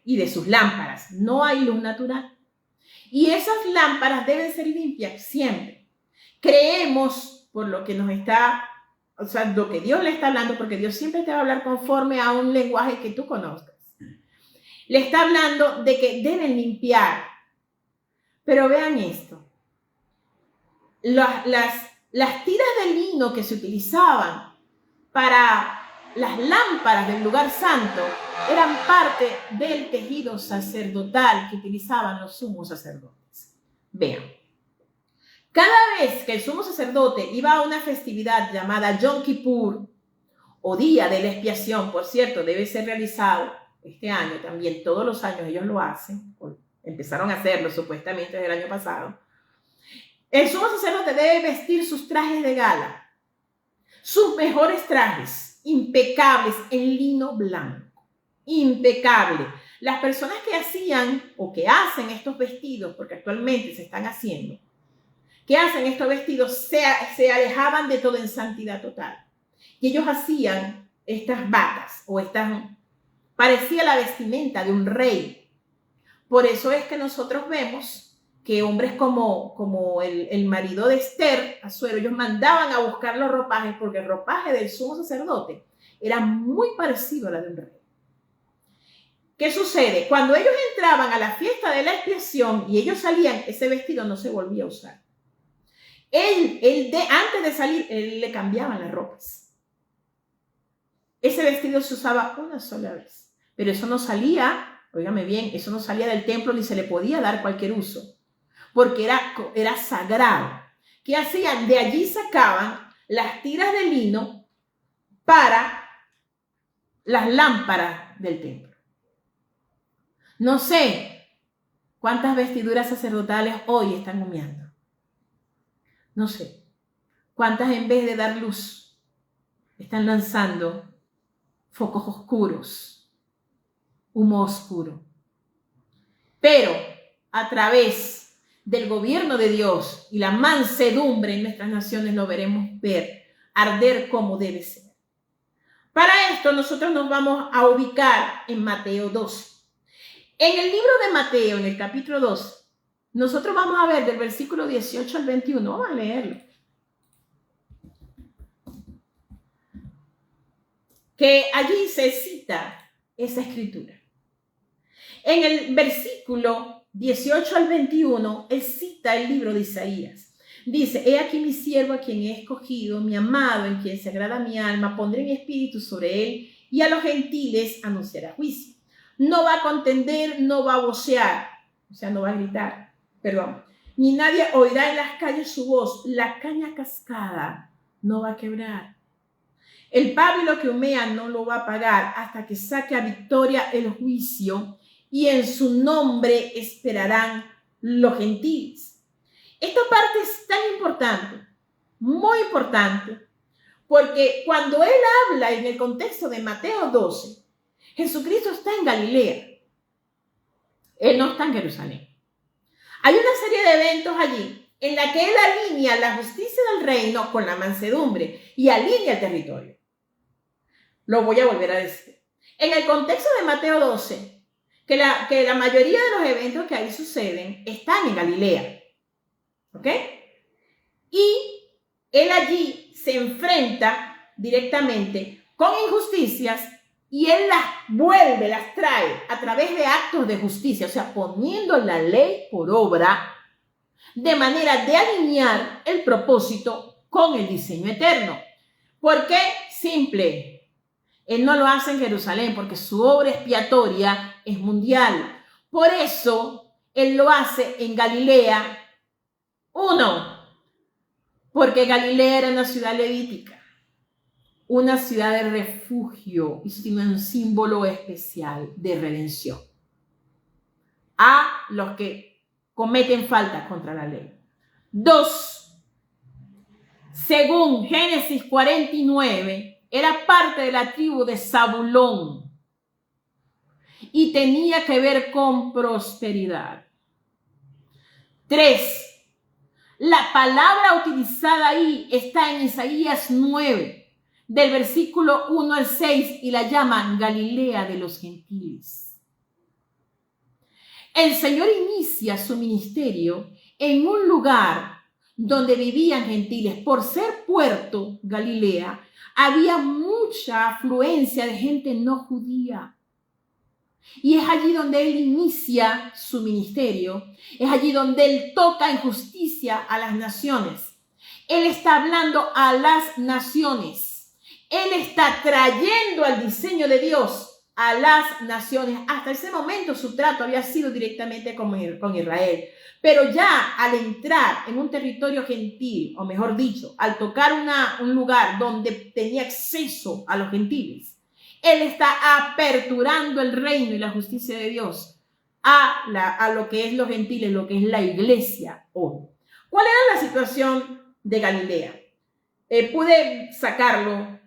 Y de sus lámparas. No hay luz natural. Y esas lámparas deben ser limpias siempre. Creemos, por lo que nos está, o sea, lo que Dios le está hablando, porque Dios siempre te va a hablar conforme a un lenguaje que tú conozcas. Le está hablando de que deben limpiar. Pero vean esto. Las tiras de lino que se utilizaban para las lámparas del lugar santo eran parte del tejido sacerdotal que utilizaban los sumos sacerdotes. Vean, cada vez que el sumo sacerdote iba a una festividad llamada Yom Kippur, o Día de la Expiación, por cierto, debe ser realizado este año también, todos los años ellos lo hacen, empezaron a hacerlo supuestamente desde el año pasado. El sumo sacerdote debe vestir sus trajes de gala, sus mejores trajes, impecables, en lino blanco, impecable. Las personas que hacían o que hacen estos vestidos, porque actualmente se están haciendo, que hacen estos vestidos, se alejaban de todo en santidad total. Y ellos hacían estas batas o parecía la vestimenta de un rey. Por eso es que nosotros vemos que hombres como el marido de Esther, Asuero, ellos mandaban a buscar los ropajes porque el ropaje del sumo sacerdote era muy parecido a la de un rey. ¿Qué sucede? Cuando ellos entraban a la fiesta de la expiación y ellos salían, ese vestido no se volvía a usar. Antes de salir, él le cambiaban las ropas. Ese vestido se usaba una sola vez, pero eso no salía, óigame bien, eso no salía del templo ni se le podía dar cualquier uso, porque era sagrado. ¿Qué hacían? De allí sacaban las tiras de lino para las lámparas del templo. No sé cuántas vestiduras sacerdotales hoy están humeando. No sé cuántas en vez de dar luz están lanzando focos oscuros, humo oscuro. Pero a través del gobierno de Dios y la mansedumbre en nuestras naciones lo veremos arder como debe ser. Para esto nosotros nos vamos a ubicar en Mateo 2. En el libro de Mateo, en el capítulo 2, nosotros vamos a ver del versículo 18 al 21, vamos a leerlo. que allí se cita esa escritura. En el versículo 18 al 21, él cita el libro de Isaías. Dice, he aquí mi siervo a quien he escogido, mi amado en quien se agrada mi alma, pondré mi espíritu sobre él y a los gentiles anunciará juicio. No va a contender, no va a vocear, o sea, no va a gritar, perdón. Ni nadie oirá en las calles su voz, la caña cascada no va a quebrar. El pábilo que humea no lo va a pagar hasta que saque a victoria el juicio y en su nombre esperarán los gentiles. Esta parte es tan importante, muy importante, porque cuando él habla en el contexto de Mateo 12, Jesucristo está en Galilea. Él no está en Jerusalén. Hay una serie de eventos allí en la que él alinea la justicia del reino con la mansedumbre y alinea el territorio. Lo voy a volver a decir. En el contexto de Mateo 12, que la mayoría de los eventos que ahí suceden están en Galilea. ¿Ok? Y él allí se enfrenta directamente con injusticias y él las trae a través de actos de justicia, o sea, poniendo la ley por obra de manera de alinear el propósito con el diseño eterno. ¿Por qué? Simple. Él no lo hace en Jerusalén porque su obra expiatoria es mundial. Por eso, él lo hace en Galilea. Uno, porque Galilea era una ciudad levítica, una ciudad de refugio y tiene un símbolo especial de redención a los que cometen faltas contra la ley. Dos, según Génesis 49, era parte de la tribu de Zabulón y tenía que ver con prosperidad. Tres, la palabra utilizada ahí está en Isaías 9, del versículo 1 al 6, y la llaman Galilea de los gentiles. El Señor inicia su ministerio en un lugar donde vivían gentiles. Por ser puerto, Galilea, había mucha afluencia de gente no judía. Y es allí donde él inicia su ministerio, es allí donde él toca en justicia a las naciones. Él está hablando a las naciones. Él está trayendo al diseño de Dios a las naciones. Hasta ese momento su trato había sido directamente con Israel. Pero ya al entrar en un territorio gentil, o mejor dicho, al tocar un lugar donde tenía acceso a los gentiles, él está aperturando el reino y la justicia de Dios a lo que es los gentiles, lo que es la iglesia hoy. ¿Cuál era la situación de Galilea? Pude sacarlo.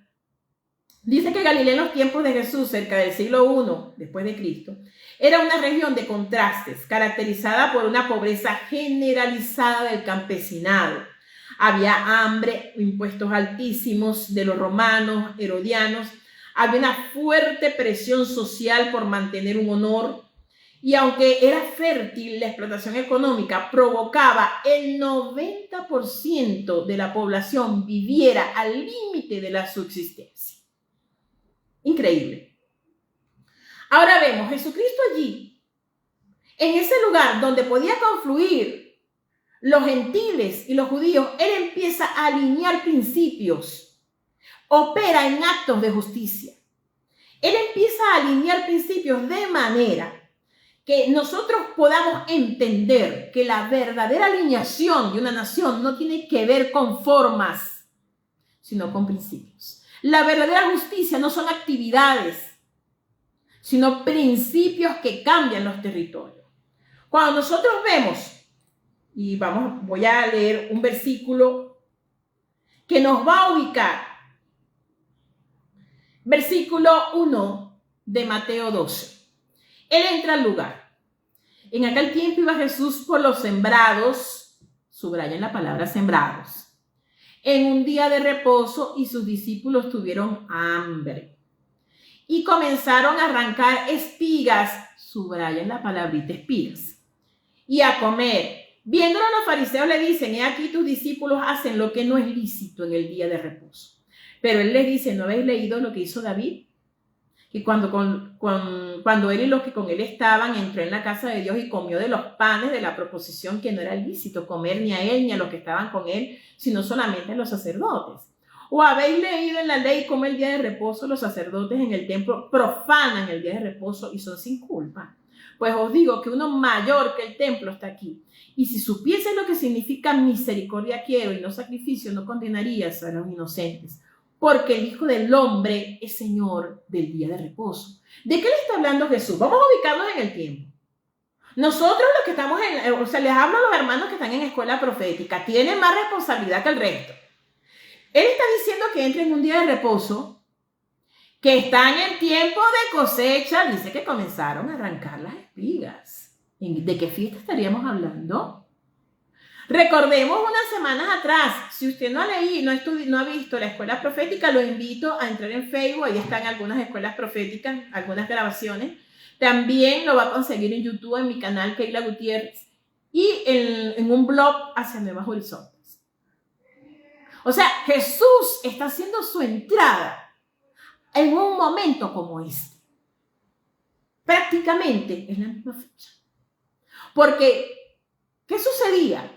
Dice que Galilea en los tiempos de Jesús, cerca del siglo I después de Cristo, era una región de contrastes, caracterizada por una pobreza generalizada del campesinado. Había hambre, impuestos altísimos de los romanos, herodianos. Había una fuerte presión social por mantener un honor y aunque era fértil, la explotación económica provocaba el 90% de la población viviera al límite de la subsistencia. Increíble. Ahora vemos, Jesucristo allí, en ese lugar donde podía confluir los gentiles y los judíos, él empieza a alinear principios. Opera en actos de justicia. Él empieza a alinear principios de manera que nosotros podamos entender que la verdadera alineación de una nación no tiene que ver con formas, sino con principios. La verdadera justicia no son actividades, sino principios que cambian los territorios. Cuando nosotros vemos, y voy a leer un versículo que nos va a ubicar. Versículo 1 de Mateo 12. Él entra al lugar. En aquel tiempo iba Jesús por los sembrados, subrayan la palabra sembrados, en un día de reposo y sus discípulos tuvieron hambre. Y comenzaron a arrancar espigas, subrayan la palabrita espigas, y a comer. Viéndolo los fariseos le dicen, he aquí tus discípulos hacen lo que no es lícito en el día de reposo. Pero él les dice, ¿no habéis leído lo que hizo David? Y cuando él y los que con él estaban, entró en la casa de Dios y comió de los panes de la proposición, que no era lícito comer ni a él ni a los que estaban con él, sino solamente a los sacerdotes. ¿O habéis leído en la ley cómo el día de reposo los sacerdotes en el templo profanan el día de reposo y son sin culpa? Pues os digo que uno mayor que el templo está aquí. Y si supiese lo que significa misericordia quiero y no sacrificio, no condenarías a los inocentes. Porque el Hijo del Hombre es Señor del día de reposo. ¿De qué le está hablando Jesús? Vamos a ubicarnos en el tiempo. Nosotros los que estamos les hablo a los hermanos que están en escuela profética, tienen más responsabilidad que el resto. Él está diciendo que entren en un día de reposo, que están en tiempo de cosecha, dice que comenzaron a arrancar las espigas. ¿De qué fiesta estaríamos hablando? Recordemos unas semanas atrás, si usted no ha leído, no ha visto la escuela profética, lo invito a entrar en Facebook, ahí están algunas escuelas proféticas, algunas grabaciones. También lo va a conseguir en YouTube, en mi canal Keila Gutiérrez, y en un blog hacia Nuevos Horizontes. O sea, Jesús está haciendo su entrada en un momento como este. Prácticamente es la misma fecha. Porque, ¿qué sucedía?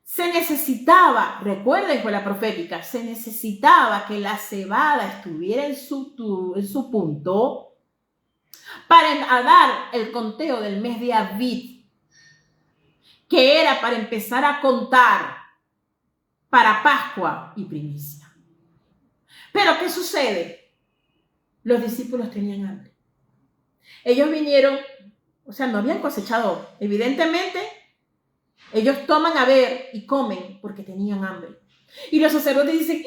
Se necesitaba, recuerden escuela profética, se necesitaba que la cebada estuviera en su punto para dar el conteo del mes de Abib, que era para empezar a contar para Pascua y primicia. Pero ¿qué sucede? Los discípulos tenían hambre. Ellos vinieron, o sea, no habían cosechado, evidentemente. Ellos toman a ver y comen porque tenían hambre. Y los sacerdotes dicen,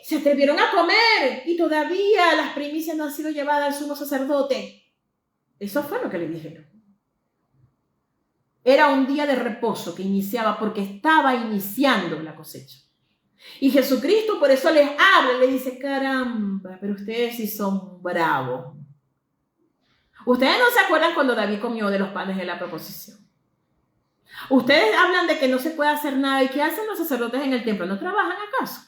se atrevieron a comer y todavía las primicias no han sido llevadas al sumo sacerdote. Eso fue lo que le dijeron. Era un día de reposo que iniciaba porque estaba iniciando la cosecha. Y Jesucristo por eso les habla, le dice, caramba, pero ustedes sí son bravos. Ustedes no se acuerdan cuando David comió de los panes de la proposición. Ustedes hablan de que no se puede hacer nada. ¿Y qué hacen los sacerdotes en el templo? ¿No trabajan acaso?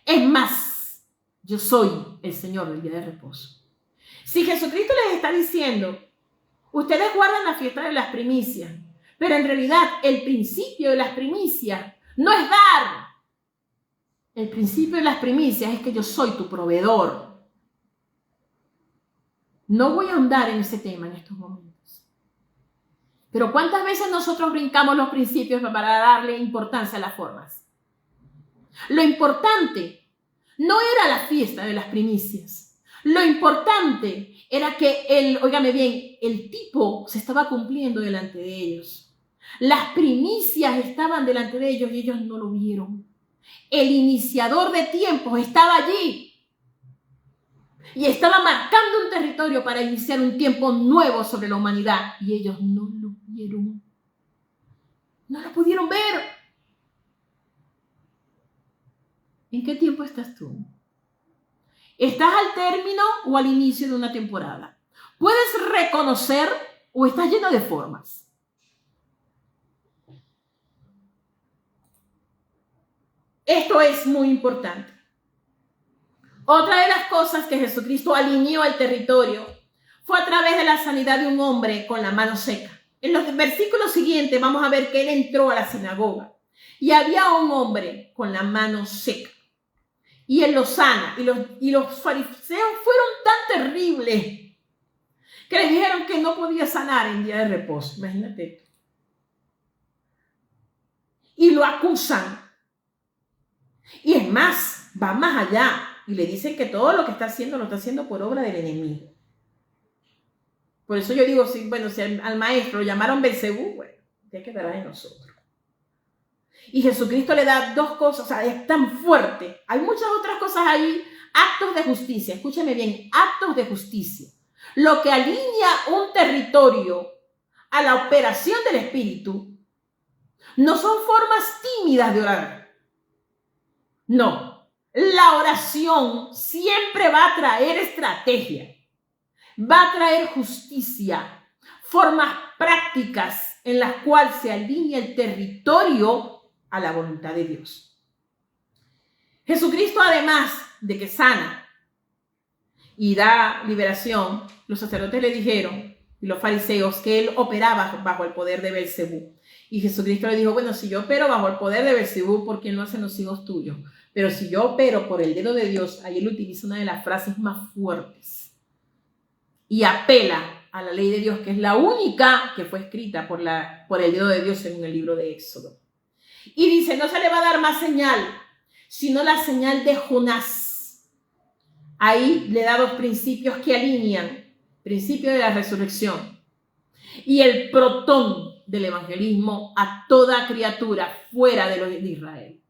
Es más, yo soy el Señor del día de reposo. Si Jesucristo les está diciendo, ustedes guardan la fiesta de las primicias, pero en realidad el principio de las primicias no es dar. El principio de las primicias es que yo soy tu proveedor. No voy a ahondar en ese tema en estos momentos. Pero ¿cuántas veces nosotros brincamos los principios para darle importancia a las formas? Lo importante no era la fiesta de las primicias. Lo importante era que el tipo se estaba cumpliendo delante de ellos. Las primicias estaban delante de ellos y ellos no lo vieron. El iniciador de tiempos estaba allí y estaba marcando un territorio para iniciar un tiempo nuevo sobre la humanidad y ellos no lo vieron. No lo pudieron ver. ¿En qué tiempo estás tú? ¿Estás al término o al inicio de una temporada? ¿Puedes reconocer o estás lleno de formas? Esto es muy importante. Otra de las cosas que Jesucristo alineó al territorio fue a través de la sanidad de un hombre con la mano seca. En los versículos siguientes vamos a ver que él entró a la sinagoga y había un hombre con la mano seca. Y él lo sana. Y los fariseos fueron tan terribles que le dijeron que no podía sanar en día de reposo. Imagínate esto. Y lo acusan. Y es más, va más allá. Y le dicen que todo lo que está haciendo lo está haciendo por obra del enemigo. Por eso yo digo, si al maestro lo llamaron Belcebú, bueno, ya quedará de nosotros. Y Jesucristo le da dos cosas, o sea, es tan fuerte. Hay muchas otras cosas ahí, actos de justicia, escúcheme bien, actos de justicia. Lo que alinea un territorio a la operación del Espíritu no son formas tímidas de orar. No. La oración siempre va a traer estrategia, va a traer justicia, formas prácticas en las cuales se alinea el territorio a la voluntad de Dios. Jesucristo, además de que sana y da liberación, los sacerdotes le dijeron, y los fariseos, que él operaba bajo el poder de Belcebú. Y Jesucristo le dijo, bueno, si yo opero bajo el poder de Belcebú, ¿por qué no hacen los hijos tuyos? Pero si yo opero por el dedo de Dios, ahí él utiliza una de las frases más fuertes y apela a la ley de Dios, que es la única que fue escrita por el dedo de Dios en el libro de Éxodo. Y dice, no se le va a dar más señal, sino la señal de Jonás. Ahí le da dos principios que alinean: principio de la resurrección y el protón del evangelismo a toda criatura fuera de Israel.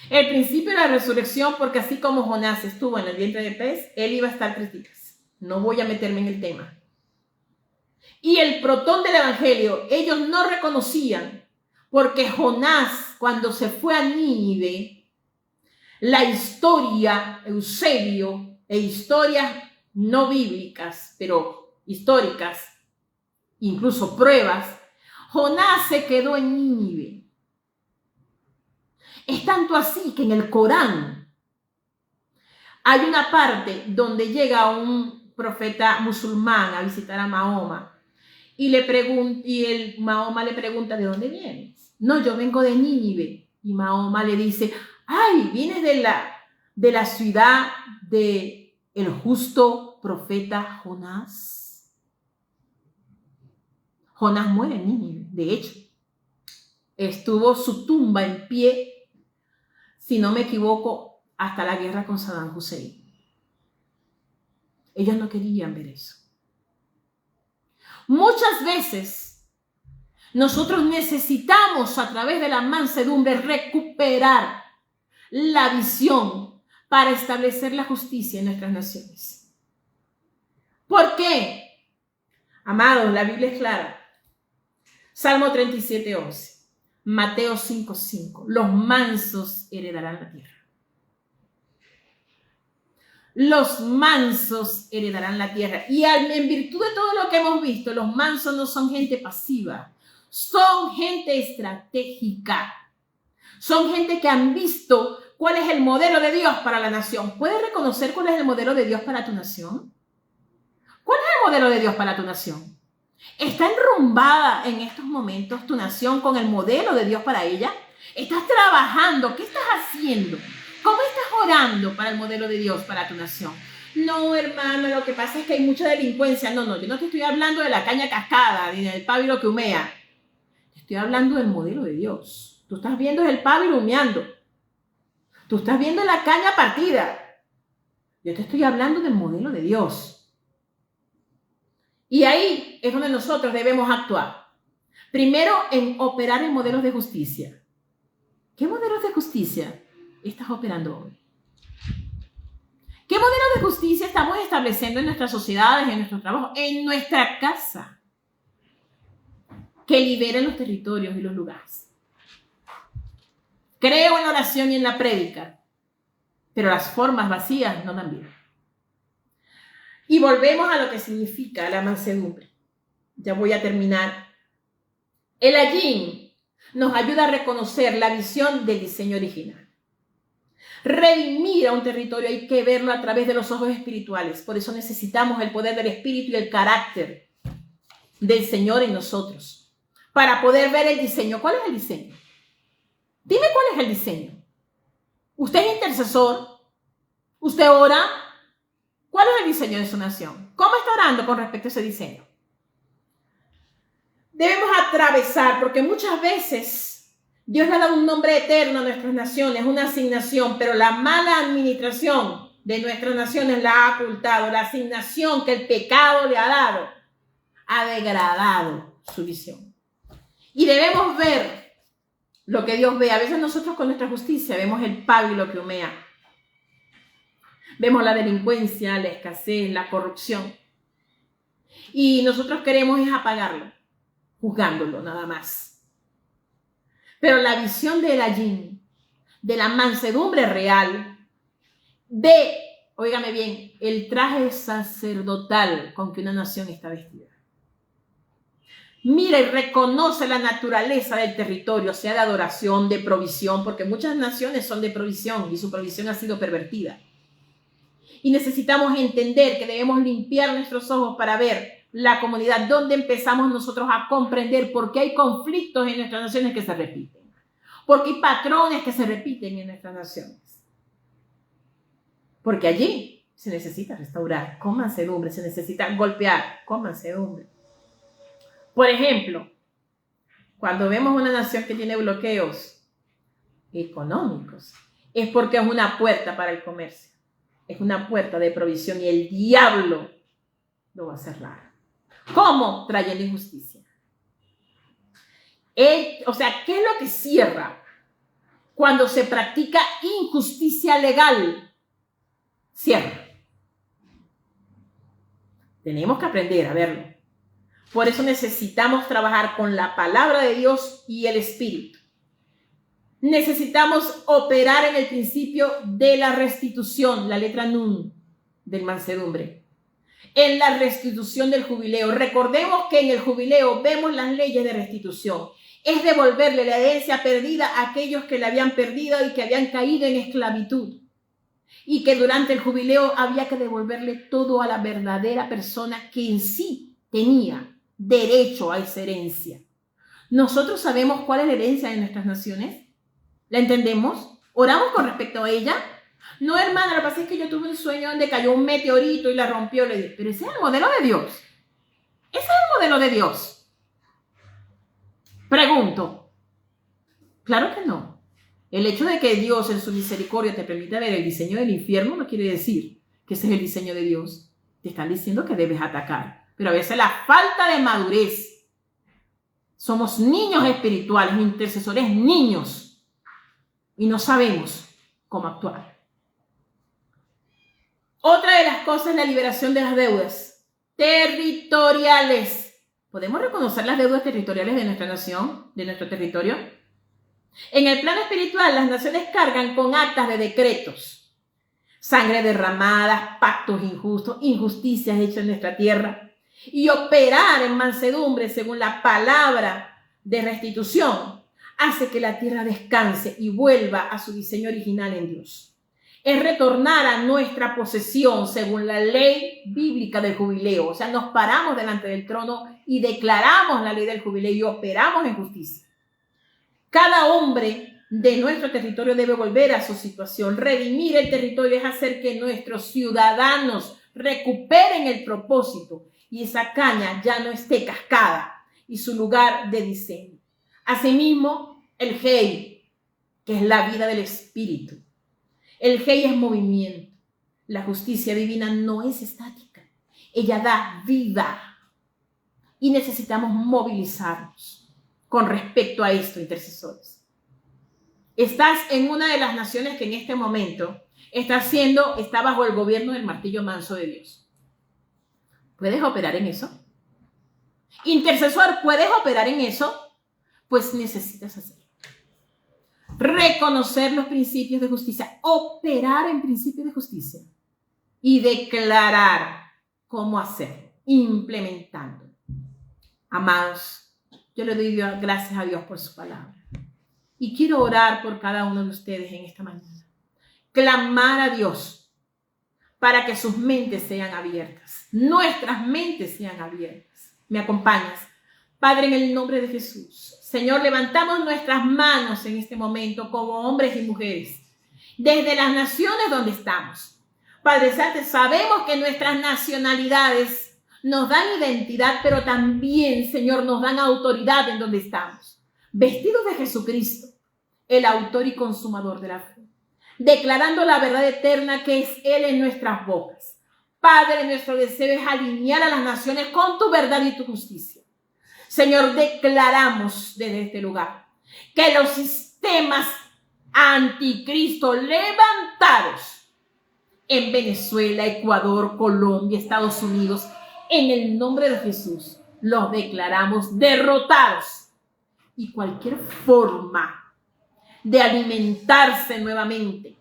El principio de la resurrección, porque así como Jonás estuvo en el vientre de pez, él iba a estar 3 días. No voy a meterme en el tema. Y el protón del evangelio, ellos no reconocían, porque Jonás, cuando se fue a Nínive, la historia, Eusebio, e historias no bíblicas, pero históricas, incluso pruebas, Jonás se quedó en Nínive. Es tanto así que en el Corán hay una parte donde llega un profeta musulmán a visitar a Mahoma y Mahoma le pregunta, ¿de dónde vienes? No, yo vengo de Nínive. Y Mahoma le dice, ay, vienes de la ciudad de el justo profeta Jonás. Jonás muere en Nínive, de hecho. Estuvo su tumba en pie, si no me equivoco, hasta la guerra con Saddam Hussein. Ellos no querían ver eso. Muchas veces nosotros necesitamos, a través de la mansedumbre, recuperar la visión para establecer la justicia en nuestras naciones. ¿Por qué? Amados, la Biblia es clara. Salmo 37:11. Mateo 5:5. Los mansos heredarán la tierra. Los mansos heredarán la tierra. Y en virtud de todo lo que hemos visto, los mansos no son gente pasiva. Son gente estratégica. Son gente que han visto cuál es el modelo de Dios para la nación. ¿Puedes reconocer cuál es el modelo de Dios para tu nación? ¿Cuál es el modelo de Dios para tu nación? ¿Está enrumbada en estos momentos tu nación con el modelo de Dios para ella? ¿Estás trabajando? ¿Qué estás haciendo? ¿Cómo estás orando para el modelo de Dios para tu nación? No, hermano, lo que pasa es que hay mucha delincuencia. No, yo no te estoy hablando de la caña cascada ni del pábilo que humea. Te estoy hablando del modelo de Dios. Tú estás viendo el pábilo humeando. Tú estás viendo la caña partida. Yo te estoy hablando del modelo de Dios. Y ahí es donde nosotros debemos actuar. Primero, en operar en modelos de justicia. ¿Qué modelos de justicia estás operando hoy? ¿Qué modelos de justicia estamos estableciendo en nuestras sociedades, en nuestro trabajo, en nuestra casa? Que liberen los territorios y los lugares. Creo en oración y en la prédica, pero las formas vacías no dan vida. Y volvemos a lo que significa la mansedumbre. Ya voy a terminar. El Ayín nos ayuda a reconocer la visión del diseño original. Redimir a un territorio hay que verlo a través de los ojos espirituales. Por eso necesitamos el poder del Espíritu y el carácter del Señor en nosotros. Para poder ver el diseño. ¿Cuál es el diseño? Dime cuál es el diseño. ¿Usted es intercesor? ¿Usted ora? ¿Cuál es el diseño de su nación? ¿Cómo está orando con respecto a ese diseño? Debemos atravesar, porque muchas veces Dios le ha dado un nombre eterno a nuestras naciones, una asignación, pero la mala administración de nuestras naciones la ha ocultado. La asignación que el pecado le ha dado ha degradado su visión. Y debemos ver lo que Dios ve. A veces nosotros con nuestra justicia vemos el pábilo que humea. Vemos la delincuencia, la escasez, la corrupción. Y nosotros queremos es apagarlo, juzgándolo nada más. Pero la visión del Ayín, de la mansedumbre real, óigame bien, el traje sacerdotal con que una nación está vestida. Mira y reconoce la naturaleza del territorio, sea de adoración, de provisión, porque muchas naciones son de provisión y su provisión ha sido pervertida. Y necesitamos entender que debemos limpiar nuestros ojos para ver la comunidad donde empezamos nosotros a comprender por qué hay conflictos en nuestras naciones que se repiten, porque hay patrones que se repiten en nuestras naciones, porque allí se necesita restaurar con mansedumbre, se necesita golpear con mansedumbre. Por ejemplo, cuando vemos una nación que tiene bloqueos económicos, es porque es una puerta para el comercio, es una puerta de provisión y el diablo lo va a cerrar. ¿Cómo? Trayendo injusticia. ¿Qué es lo que cierra? Cuando se practica injusticia legal, cierra. Tenemos que aprender a verlo. Por eso necesitamos trabajar con la palabra de Dios y el Espíritu. Necesitamos operar en el principio de la restitución, la letra nun del mansedumbre. En la restitución del jubileo. Recordemos que en el jubileo vemos las leyes de restitución. Es devolverle la herencia perdida a aquellos que la habían perdido y que habían caído en esclavitud. Y que durante el jubileo había que devolverle todo a la verdadera persona que en sí tenía derecho a esa herencia. ¿Nosotros sabemos cuál es la herencia de nuestras naciones? ¿La entendemos? ¿Oramos con respecto a ella? No, hermana, lo que pasa es que yo tuve un sueño donde cayó un meteorito y la rompió. Le dije, pero ese es el modelo de Dios. Ese es el modelo de Dios. Pregunto. Claro que no. El hecho de que Dios en su misericordia te permita ver el diseño del infierno no quiere decir que ese es el diseño de Dios. Te están diciendo que debes atacar. Pero a veces la falta de madurez. Somos niños espirituales, intercesores niños. Y no sabemos cómo actuar. Otra de las cosas es la liberación de las deudas territoriales. ¿Podemos reconocer las deudas territoriales de nuestra nación, de nuestro territorio? En el plano espiritual, las naciones cargan con actas de decretos. Sangre derramada, pactos injustos, injusticias hechas en nuestra tierra. Y operar en mansedumbre según la palabra de restitución hace que la tierra descanse y vuelva a su diseño original en Dios. Es retornar a nuestra posesión según la ley bíblica del jubileo. O sea, nos paramos delante del trono y declaramos la ley del jubileo y operamos en justicia. Cada hombre de nuestro territorio debe volver a su situación. Redimir el territorio es hacer que nuestros ciudadanos recuperen el propósito y esa caña ya no esté cascada y su lugar de diseño. Asimismo, el Hei, que es la vida del espíritu. El Hei es movimiento. La justicia divina no es estática. Ella da vida. Y necesitamos movilizarnos con respecto a esto, intercesores. Estás en una de las naciones que en este momento está bajo el gobierno del martillo manso de Dios. ¿Puedes operar en eso? Intercesor, ¿puedes operar en eso? Pues necesitas hacerlo. Reconocer los principios de justicia, operar en principios de justicia y declarar cómo hacer, implementando. Amados, yo le doy gracias a Dios por su palabra y quiero orar por cada uno de ustedes en esta mañana. Clamar a Dios para que sus mentes sean abiertas, nuestras mentes sean abiertas. ¿Me acompañas? Padre, en el nombre de Jesús. Señor, levantamos nuestras manos en este momento como hombres y mujeres, desde las naciones donde estamos. Padre Santo, sabemos que nuestras nacionalidades nos dan identidad, pero también, Señor, nos dan autoridad en donde estamos. Vestidos de Jesucristo, el autor y consumador de la fe, declarando la verdad eterna que es Él en nuestras bocas. Padre, nuestro deseo es alinear a las naciones con tu verdad y tu justicia. Señor, declaramos desde este lugar que los sistemas anticristo levantados en Venezuela, Ecuador, Colombia, Estados Unidos, en el nombre de Jesús, los declaramos derrotados. Y cualquier forma de alimentarse nuevamente,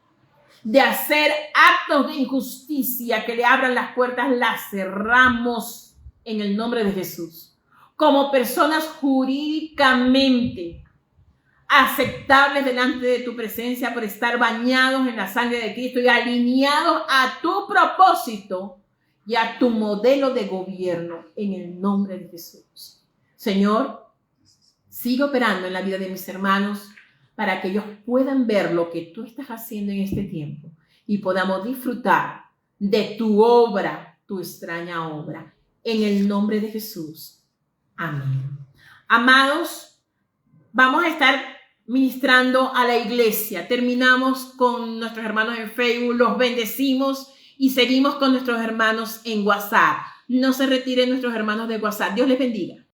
de hacer actos de injusticia que le abran las puertas, las cerramos en el nombre de Jesús. como personas jurídicamente aceptables delante de tu presencia por estar bañados en la sangre de Cristo y alineados a tu propósito y a tu modelo de gobierno en el nombre de Jesús. Señor, sigue operando en la vida de mis hermanos para que ellos puedan ver lo que tú estás haciendo en este tiempo y podamos disfrutar de tu obra, tu extraña obra, en el nombre de Jesús. Amén. Amados, vamos a estar ministrando a la iglesia. Terminamos con nuestros hermanos en Facebook, los bendecimos y seguimos con nuestros hermanos en WhatsApp. No se retiren nuestros hermanos de WhatsApp. Dios les bendiga.